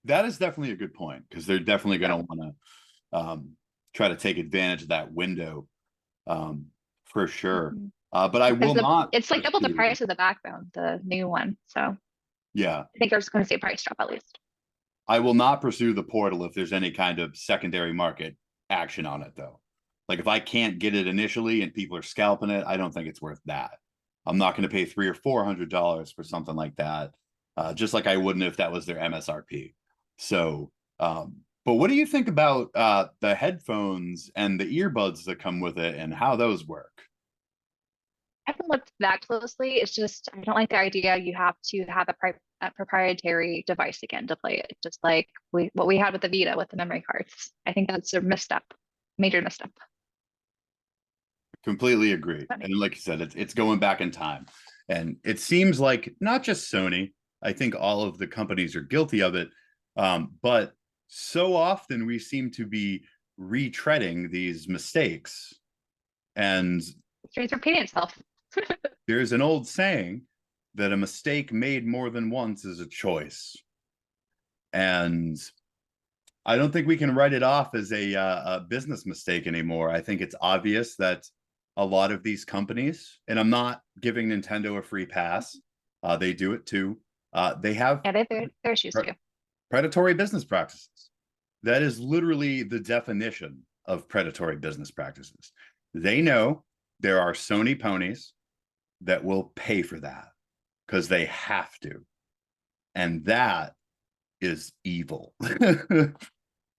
That is definitely a good point because they're definitely Yeah. going to want to try to take advantage of that window, um, for sure. Mhm. But I Because will not it's like double the pursue. price of the backbone, the new one. So I Yeah, think there's going to see a price drop at least. I will not pursue the portal if there's any kind of secondary market action on it, though. Like if I can't get it initially and people are scalping it, I don't think it's worth that. I'm not going to pay $300 or $400 for something like that, just like I wouldn't if that was their MSRP. So, but what do you think about the headphones and the earbuds that come with it and how those work? I haven't looked that closely. It's just I don't like the idea you have to have a proprietary device again to play it. Just like what we had with the Vita with the memory cards. I think that's a misstep, major misstep. Completely agree. Funny. And like you said, it's going back in time. And it seems like not just Sony, I think all of the companies are guilty of it. But so often we seem to be retreading these mistakes. And History's repeating itself. there's an old saying that a mistake made more than once is a choice. And I don't think we can write it off as a business mistake anymore. I think it's obvious that a lot of these companies, and I'm not giving Nintendo a free pass, they do it too. They have Yeah, their issues pre- too. predatory business practices. That is literally the definition of predatory business practices. They know there are Sony ponies that will pay for that because they have to. And that is evil.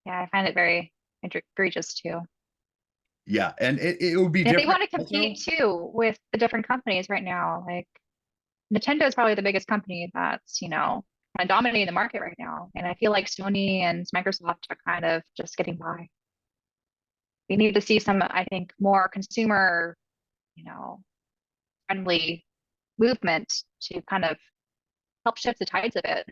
Yeah, I find it very egregious too. Yeah, and it would be And if they different want to also. compete too with the different companies right now, like Nintendo is probably the biggest company that's, kind of dominating the market right now. And I feel like Sony and Microsoft are kind of just getting by. We need to see some, I think, more consumer, you know, friendly movement to kind of help shift the tides a bit.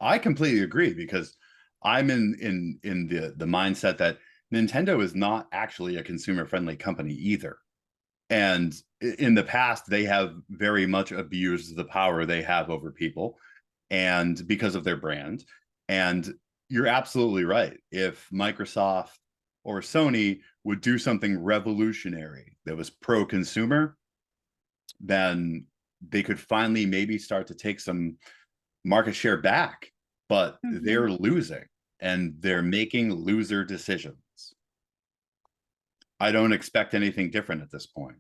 I completely agree because I'm in the mindset that Nintendo is not actually a consumer friendly company either. And in the past, they have very much abused the power they have over people, and because of their brand. And you're absolutely right. If Microsoft or Sony would do something revolutionary that was pro consumer, then they could finally maybe start to take some market share back, but Mhm. they're losing and they're making loser decisions. I don't expect anything different at this point.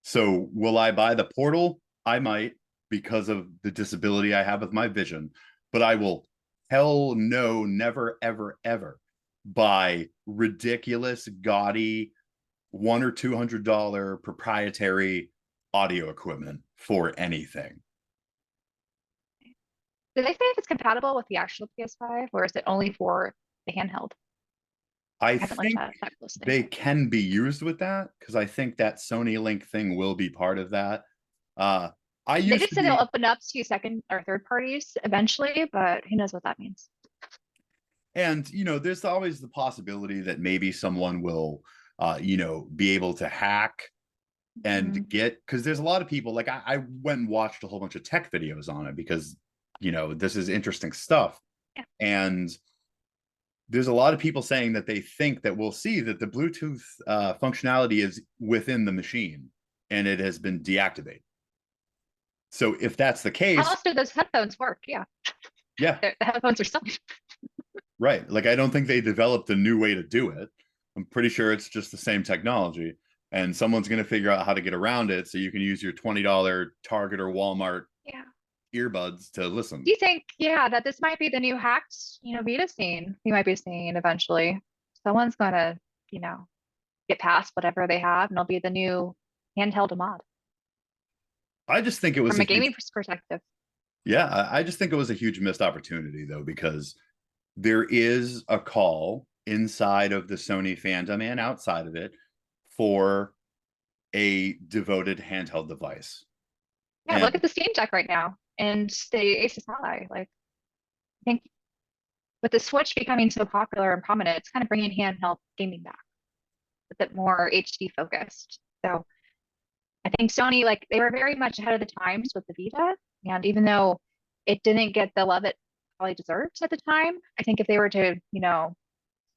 So, will I buy the Portal? I might because of the disability I have with my vision, but I will hell no, never, ever, ever buy ridiculous, gaudy $100 or $200 proprietary audio equipment for anything. Do they say if it's compatible with the actual PS5 or is it only for the handheld? I I haven't looked think at it that closely. they can be used with that because I think that Sony Link thing will be part of that. Uh, I They used did to say they'll be, open up to second or third parties eventually, but who knows what that means. and there's always the possibility that maybe someone will, be able to hack and Mhm. get, because there's a lot of people like I went and watched a whole bunch of tech videos on it because this is interesting stuff. Yeah. And there's a lot of people saying that they think that we'll see that the Bluetooth functionality is within the machine and it has been deactivated. So if that's the How case, else do those headphones work? Yeah, yeah, the headphones are still. right. Like I don't think they developed a new way to do it. I'm pretty sure it's just the same technology. And someone's going to figure out how to get around it so you can use your $20 Target or Walmart Yeah. earbuds to Do listen. you think, yeah, that this might be the new hacked, Vita scene we might be seeing eventually? Someone's gonna, you know, get past whatever they have, and it'll be the new handheld mod I just think it was from a a huge, gaming perspective. yeah, I just think it was a huge missed opportunity though, because there is a call inside of the Sony fandom and outside of it for a devoted handheld device. Yeah, And look at the Steam Deck right now and the Asus Ally. Like, I think with the Switch becoming so popular and prominent, it's kind of bringing handheld gaming back, a bit more HD focused. So I think Sony, like, they were very much ahead of the times with the Vita. And even though it didn't get the love it probably deserved at the time, I think if they were to,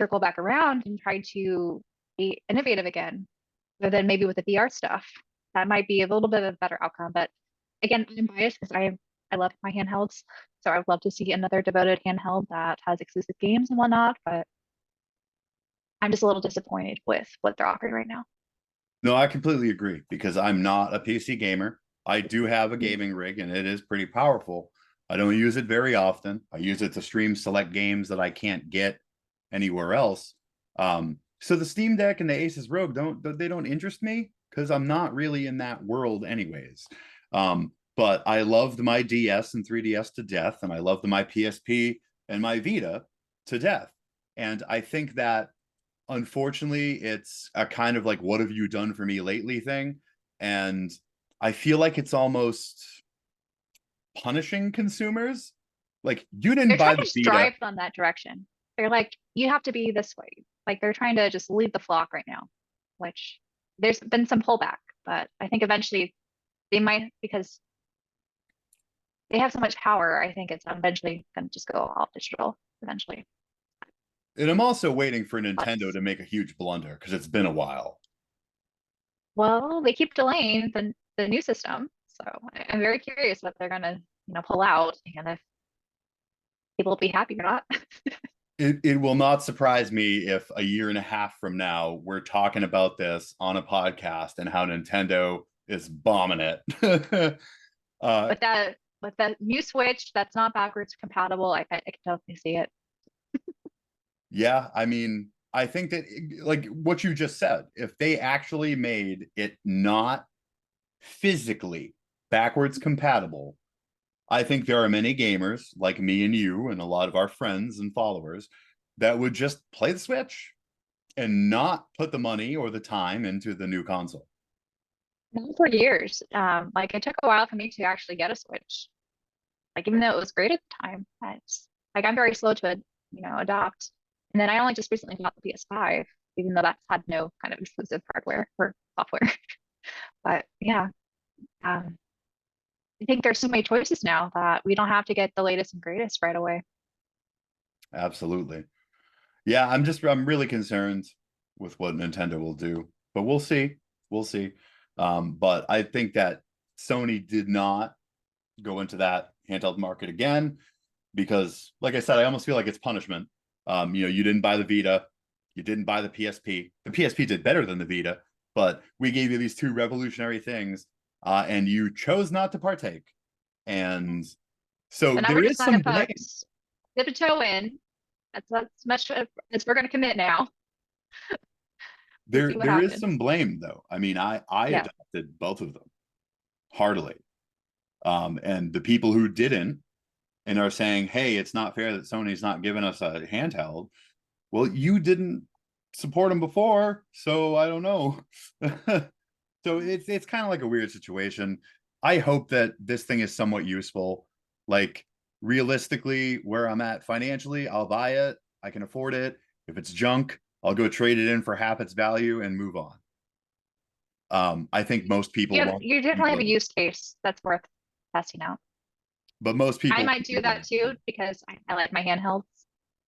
circle back around and try to be innovative again, but then maybe with the VR stuff, that might be a little bit of a better outcome. But again, I'm biased because I love my handhelds. So I would love to see another devoted handheld that has exclusive games and whatnot, but I'm just a little disappointed with what they're offering right now. no, I completely agree because I'm not a PC gamer. I do have a gaming rig and it is pretty powerful. I don't use it very often. I use it to stream select games that I can't get anywhere else. So the Steam Deck and the Asus Rogue don't interest me because I'm not really in that world anyways. But I loved my DS and 3DS to death, and I loved my PSP and my Vita to death. And I think that unfortunately it's a kind of like what have you done for me lately thing, and I feel like it's almost punishing consumers. Like you didn't They're buy trying the to Vita. strive on that direction. They're like, you have to be this way. Like they're trying to just lead the flock right now, which there's been some pullback, but I think eventually they might, because they have so much power. I think it's eventually going to just go all digital eventually. And I'm also waiting for But Nintendo to make a huge blunder because it's been a while. well, they keep delaying the new system, so I'm very curious what they're going to pull out and if people will be happy or not. It will not surprise me if a year and a half from now we're talking about this on a podcast and how Nintendo is bombing it. uh, With that new Switch that's not backwards compatible, I can totally see it. yeah, I mean, I think that like what you just said, if they actually made it not physically backwards compatible, I think there are many gamers like me and you and a lot of our friends and followers that would just play the Switch and not put the money or the time into the new console. Not for years. Like it took a while for me to actually get a Switch. Like even though it was great at the time, it's like I'm very slow to adopt. And then I only just recently got the PS5, even though that's had no kind of exclusive hardware or software. But yeah, um, I think there's so many choices now that we don't have to get the latest and greatest right away. Absolutely. Yeah, I'm really concerned with what Nintendo will do, but we'll see. We'll see. But I think that Sony did not go into that handheld market again because, like I said, I almost feel like it's punishment. You didn't buy the Vita, you didn't buy the PSP. The PSP did better than the Vita, but we gave you these two revolutionary things, and you chose not to partake. And so So now we're there just is gonna some put blame. dip a toe in. That's much as we're gonna commit now. We'll There see what there is happens. some blame though. I mean, I Yeah. adopted both of them heartily. And the people who didn't and are saying, hey, it's not fair that Sony's not giving us a handheld. Well, you didn't support them before, so I don't know. So it's kind of like a weird situation. I hope that this thing is somewhat useful. Like realistically, where I'm at financially, I'll buy it. I can afford it. If it's junk, I'll go trade it in for half its value and move on. I think most people won't You do definitely have a those, use case that's worth testing out. but most I people might won't do do that too because I like my handhelds.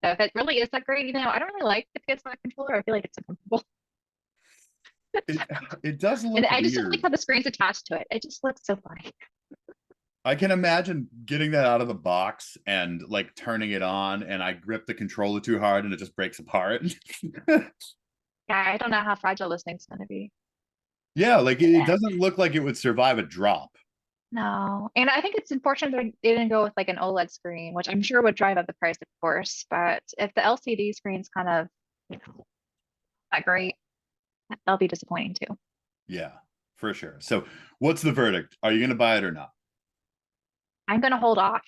So if it really is that great, I don't really like the PS5 controller. I feel like it's uncomfortable. it. It does And look I just don't like weird. how the screen's attached to it. It just looks so funny. I can imagine getting that out of the box and like turning it on, and I grip the controller too hard and it just breaks apart. Yeah, I don't know how fragile this thing's gonna be. Yeah, like it doesn't look like it would survive a drop. No. And I think it's unfortunate they didn't go with like an OLED screen, which I'm sure would drive up the price, of course. But if the LCD screen's kind of, not great, that'll be disappointing too. Yeah, for sure. So, what's the verdict? Are you going to buy it or not? I'm gonna hold off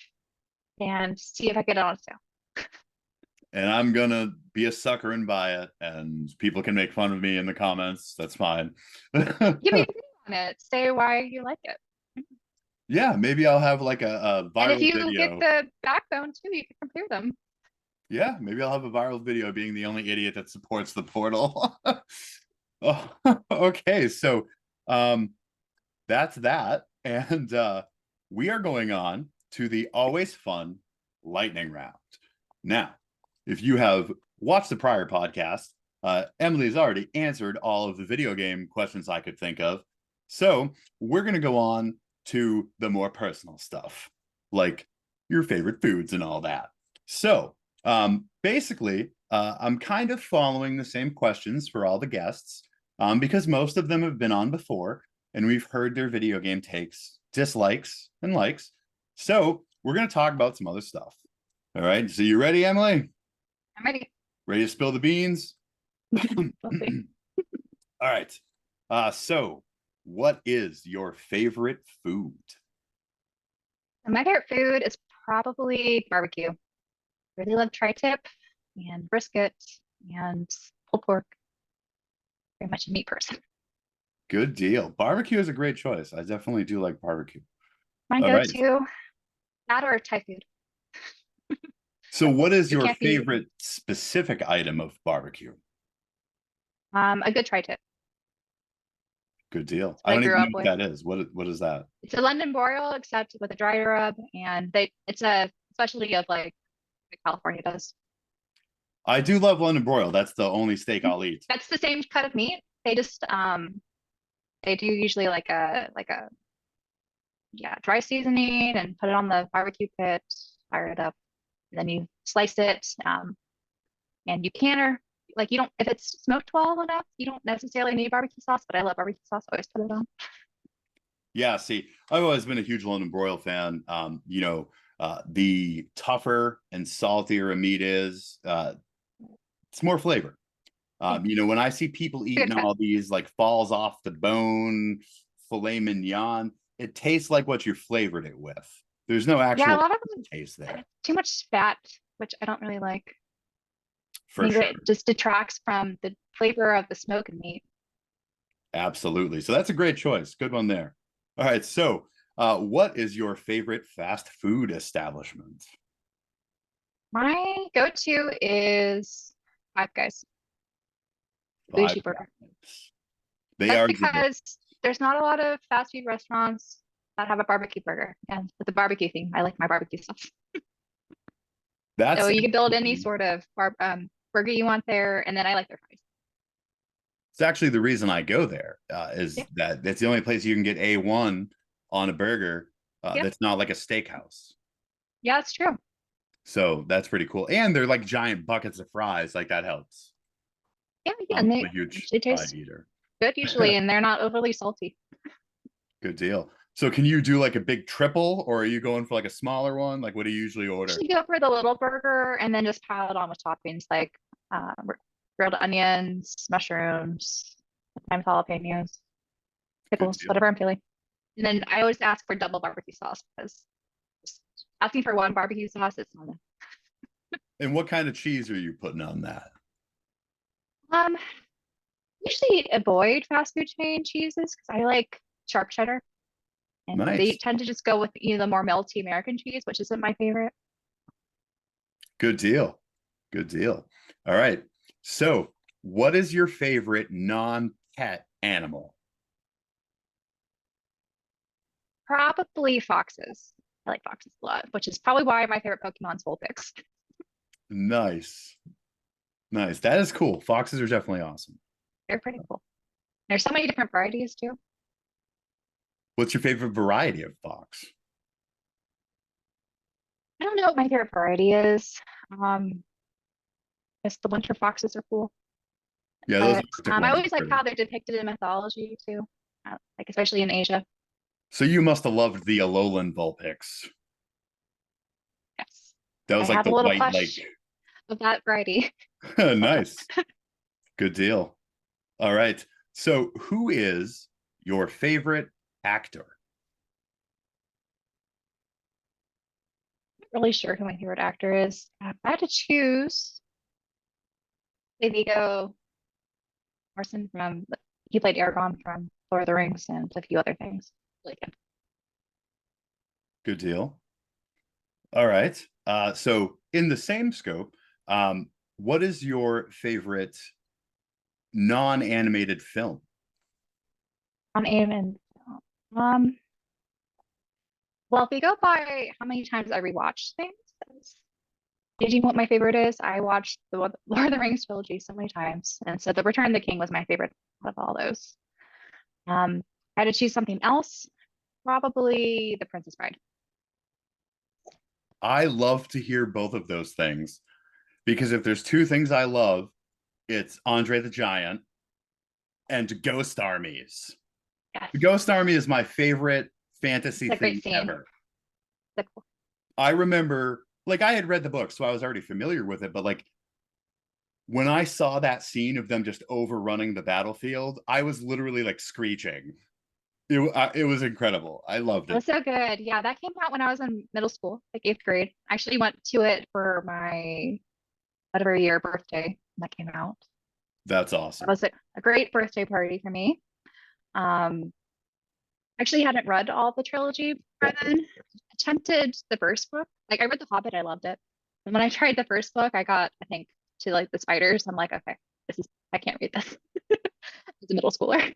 and see if I get it on sale. And I'm going to be a sucker and buy it, and people can make fun of me in the comments. That's fine. Give me a video on it. Say why you like it. Yeah, maybe I'll have like a And if viral you get video. the backbone too, you can compare them. Yeah, maybe I'll have a viral video being the only idiot that supports the portal. Oh, okay, so um that's that. And we are going on to the always fun lightning round. Now, if you have watched the prior podcast, Emily's already answered all of the video game questions I could think of. So we're going to go on to the more personal stuff, like your favorite foods and all that. So basically, I'm kind of following the same questions for all the guests because most of them have been on before and we've heard their video game takes, dislikes, and likes. So we're going to talk about some other stuff. All right. So you ready, Emily? I'm ready. Ready to spill the beans? We'll see. All right. So what is your favorite food? My favorite food is probably barbecue. Really love tri-tip and brisket and pulled pork. Very much a meat person. Good deal. Barbecue is a great choice. I definitely do like barbecue. My All right. go-to, that or Thai food. So what is It your can't be favorite specific item of barbecue? a good tri-tip. Good deal. That's I what I don't grew even know up what with. that is. What is that? It's a London broil except with a dry rub, and it's a specialty of like California does. I do love London broil. That's the only steak I'll eat. That's the same cut of meat. They do usually like a yeah, dry seasoning and put it on the barbecue pit, fire it up, and then you slice it. And you can or like you don't if it's smoked well enough, you don't necessarily need barbecue sauce, but I love barbecue sauce, always put it on. Yeah, see, I've always been a huge London broil fan. The tougher and saltier a meat is, it's more flavor. Yeah, When I see people good eating cut. all these like falls off the bone filet mignon, it tastes like what you flavored it with. There's no Yeah, a actual lot of them taste there, too much fat, which I don't really like. I for think sure. it just detracts from the flavor of the smoke and meat. Absolutely. So that's a great choice. Good one there. All right. So, what is your favorite fast food establishment? My go-to is Five Guys, Five bougie burger. Guys. They That's are the best. because there's not a lot of fast food restaurants that have a barbecue burger. And with the barbecue theme, I like my barbecue sauce. So That's you can build any actually, sort of burger you want there, and then I like their fries. it's actually the reason I go there. Yeah, Is that that's the only place you can get A1 on a burger yeah, that's not like a steakhouse. yeah, it's true. So that's pretty cool. And they're like giant buckets of fries. Like that helps. Yeah, yeah, and I'm a they huge actually fry taste eater. good usually, and they're not overly salty. Good deal. So can you do like a big triple or are you going for like a smaller one? Like what do you usually order? Usually go for the little burger and then just pile it on with toppings like grilled onions, mushrooms, sometimes jalapenos, Good pickles, deal. whatever I'm feeling. And then I always ask for double barbecue sauce because just asking for one barbecue sauce is not enough. And what kind of cheese are you putting on that? Um, Usually avoid fast food chain cheeses because I like sharp cheddar, and they Nice. tend to just go with the more melty American cheese, which isn't my favorite. Good deal. Good deal. All right. So, what is your favorite non-pet animal? Probably foxes. I like foxes a lot, which is probably why my favorite Pokemon's Vulpix. Nice. Nice. That is cool. Foxes are definitely awesome. They're pretty cool. There's so many different varieties too. What's your favorite variety of fox? I don't know what my favorite variety is. Um, Guess the winter foxes are cool, Yeah, those but Arctic I ones are always like pretty. how they're depicted in mythology too, like especially in Asia. So you must have loved the Alolan Vulpix. Yes, That I was like have a the little white, like plush of that variety. nice. Good deal. All right. So who is your favorite actor? Really sure who my favorite actor is. If I had to choose, Viggo Mortensen from he played Aragorn from Lord of the Rings and a few other things. Really good. Good deal. All right. So in the same scope, what is your favorite non-animated film? On aim and um, well, if we go by how many times I rewatched things, did you know what my favorite is? I watched the Lord of the Rings trilogy so many times, and so The Return of the King was my favorite of all those. I had to choose something else, probably The Princess Bride. I love to hear both of those things because if there's two things I love, it's Andre the Giant and Ghost Armies. Yes, The Ghost Army is my favorite fantasy it's a thing great scene. ever. It's a I remember, like, I had read the book, so I was already familiar with it, but like when I saw that scene of them just overrunning the battlefield, I was literally like screeching. It was incredible. I loved It it. was so good. Yeah, that came out when I was in middle school, like eighth grade. I actually went to it for my whatever year birthday that came out. That's That awesome. was a great birthday party for me. Um, Actually hadn't read all the trilogy by then. Attempted the first book. Like I read The Hobbit, I loved it. And when I tried the first book, I got, I think, to like the spiders. I'm like, okay, this is I can't read this. As a middle schooler.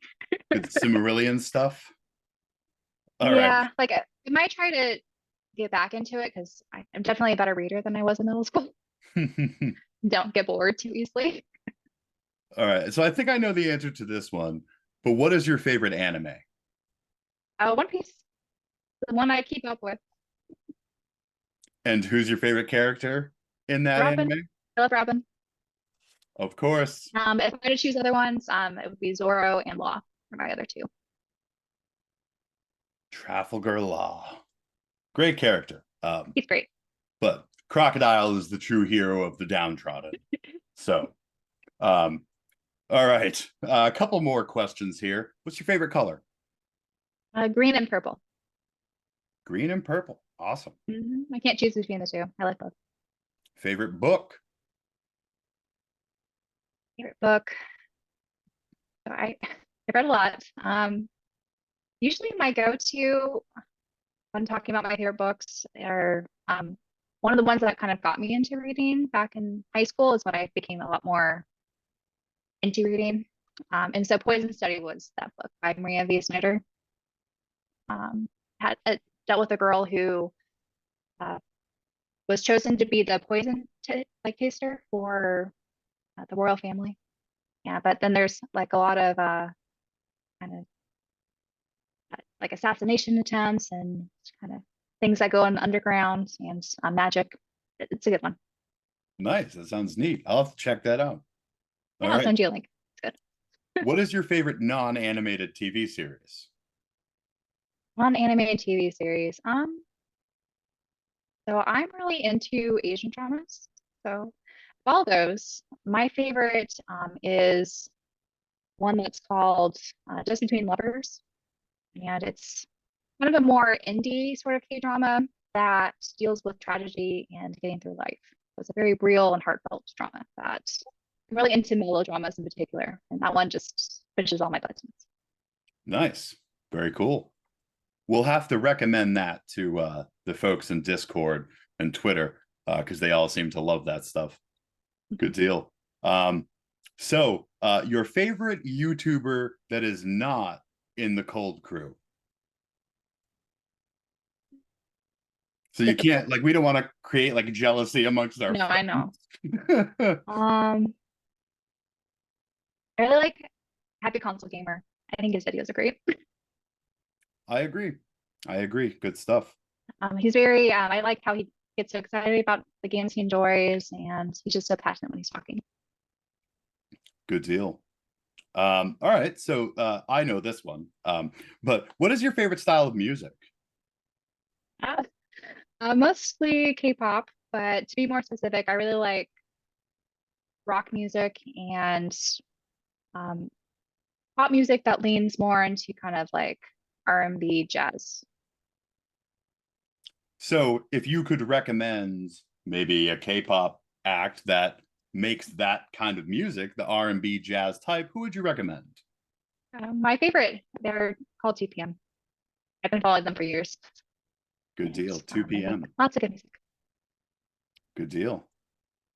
Good Silmarillion stuff. All right. Yeah, like I might try to get back into it because I'm definitely a better reader than I was in middle school. Don't get bored too easily. All right. So I think I know the answer to this one, but what is your favorite anime? One Piece, the one I keep up with. And who's your favorite character in that Robin. anime? I love Robin. Of course, If I had to choose other ones, it would be Zoro and Law for my other two. Trafalgar Law. Great character. He's great. But Crocodile is the true hero of the downtrodden. So, um, all right. A couple more questions here. What's your favorite color? Green and purple. Green and purple. Awesome. I can't choose between the two. I like both. Favorite book? Favorite book. So I read a lot. Usually my go-to when talking about my favorite books are one of the ones that kind of got me into reading back in high school is when I became a lot more into reading. And so Poison Study was that book by Maria V. Snyder. Had dealt with a girl who uh, was chosen to be the like taster for the royal family. Yeah, but then there's like a lot of kind of like assassination attempts and kind of things that go on underground and magic. It's a good one. Nice. That sounds neat. I'll have to check that out. Yeah, All I'll right. send you a link. It's good. What is your favorite non-animated TV series? On animated TV series. So I'm really into Asian dramas. So of all those, my favorite is one that's called Just Between Lovers, and it's kind of a more indie sort of K-drama that deals with tragedy and getting through life. So it's a very real and heartfelt drama that I'm really into melodramas in particular, and that one just finishes all my buttons. Nice. Very cool. We'll have to recommend that to the folks in Discord and Twitter because they all seem to love that stuff. Good deal. So your favorite YouTuber that is not in the cold crew? So you can't, like, we don't want to create like jealousy amongst our No, I know. friends. I really like Happy Console Gamer. I think his videos are great. I agree. I agree. Good stuff. He's very, I like how he gets so excited about the games he enjoys, and he's just so passionate when he's talking. Good deal. All right. So I know this one. But what is your favorite style of music? Mostly K-pop, but to be more specific, I really like rock music and um, pop music that leans more into kind of like R&B jazz. So if you could recommend maybe a K-pop act that makes that kind of music, the R&B jazz type, who would you recommend? My favorite, they're called 2PM. I've been following them for years. Good deal. And, 2 they make p.m. lots of good music. Good deal.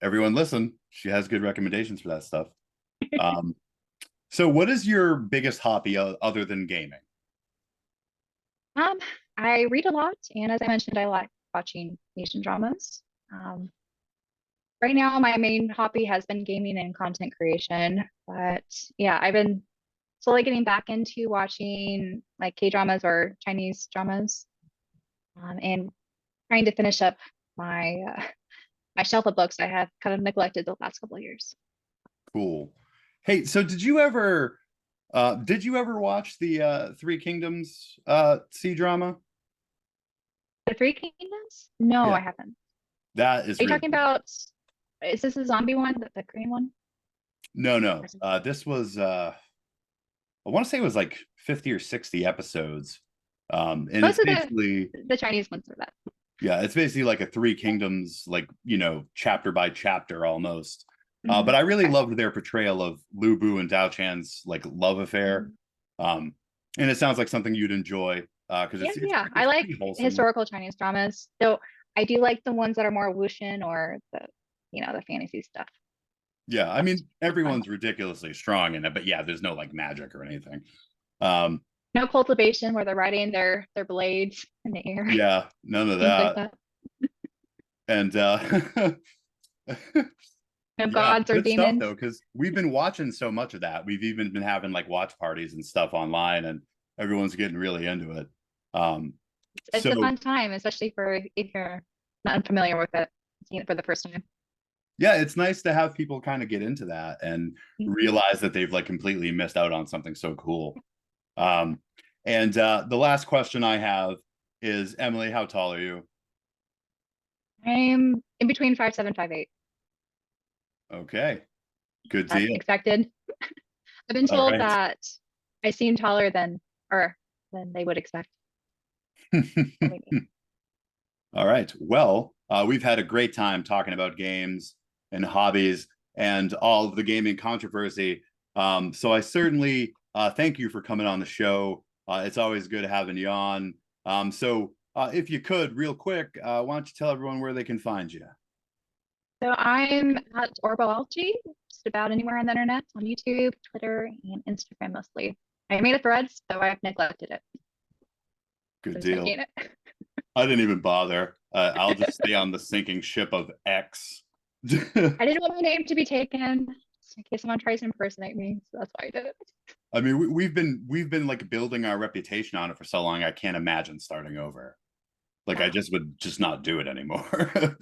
Everyone listen. She has good recommendations for that stuff. So what is your biggest hobby other than gaming? I read a lot, and as I mentioned, I like watching Asian dramas. Right now, my main hobby has been gaming and content creation, but yeah, I've been slowly getting back into watching like K-dramas or Chinese dramas, and trying to finish up my my shelf of books I have kind of neglected the last couple of years. Cool. Hey, so did you ever watch the Three Kingdoms C drama? The Three Kingdoms? No, Yeah, I haven't. that is Are you really talking about, is this a zombie one, the Korean one? no. This was I want to say it was like 50 or 60 episodes. And it's Most of basically the Chinese ones are that. yeah, it's basically like a Three Kingdoms, like, chapter by chapter almost. But Mhm. I really Okay. loved their portrayal of Lu Bu and Dao Chan's like love affair. Mhm. Um, and it sounds like something you'd enjoy because Yeah, it's yeah. I it's like pretty wholesome. historical Chinese dramas. So I do like the ones that are more wuxin or the fantasy stuff. Yeah, I That's mean that's fun. everyone's ridiculously strong in it, but yeah, there's no like magic or anything. Um, No cultivation where they're riding their blades in the air, yeah, none of things like that. that. And No yeah, gods or good stuff though, demons. because we've been watching so much of that. We've even been having like watch parties and stuff online, and everyone's getting really into it. Um, It's so a fun time, especially for if you're not unfamiliar with it, seeing it for the first time. yeah, it's nice to have people kind of get into that and Mhm. realize that they've like completely missed out on something so cool. Um, and the last question I have is, Emily, how tall are you? I'm in between 5'7", 5'8". Okay, good That's deal. expected. I've been All told right. that I seem taller than they would expect. Or maybe. All right. Well, we've had a great time talking about games and hobbies and all of the gaming controversy. So I certainly thank you for coming on the show. It's always good having you on. So if you could, real quick, why don't you tell everyone where they can find you? So I'm at Orbalology, just about anywhere on the internet, on YouTube, Twitter, and Instagram mostly. I made a thread, so I've neglected it. Good I just deal. maintain it. I didn't even bother. I'll just stay on the sinking ship of X. I didn't want my name to be taken, just in case someone tries to impersonate me, so that's why I did it. I mean, we've been like building our reputation on it for so long. I can't imagine starting over. Like I Yeah. just would just not do it anymore.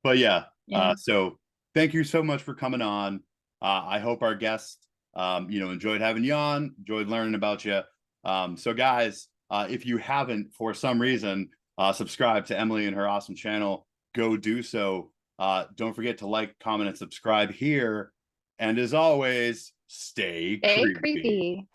But yeah, Yeah. so thank you so much for coming on. I hope our guest, enjoyed having you on, enjoyed learning about you. So guys, if you haven't for some reason subscribed to Emily and her awesome channel, go do so. Don't forget to like, comment, and subscribe here. And as always, stay Stay creepy. creepy.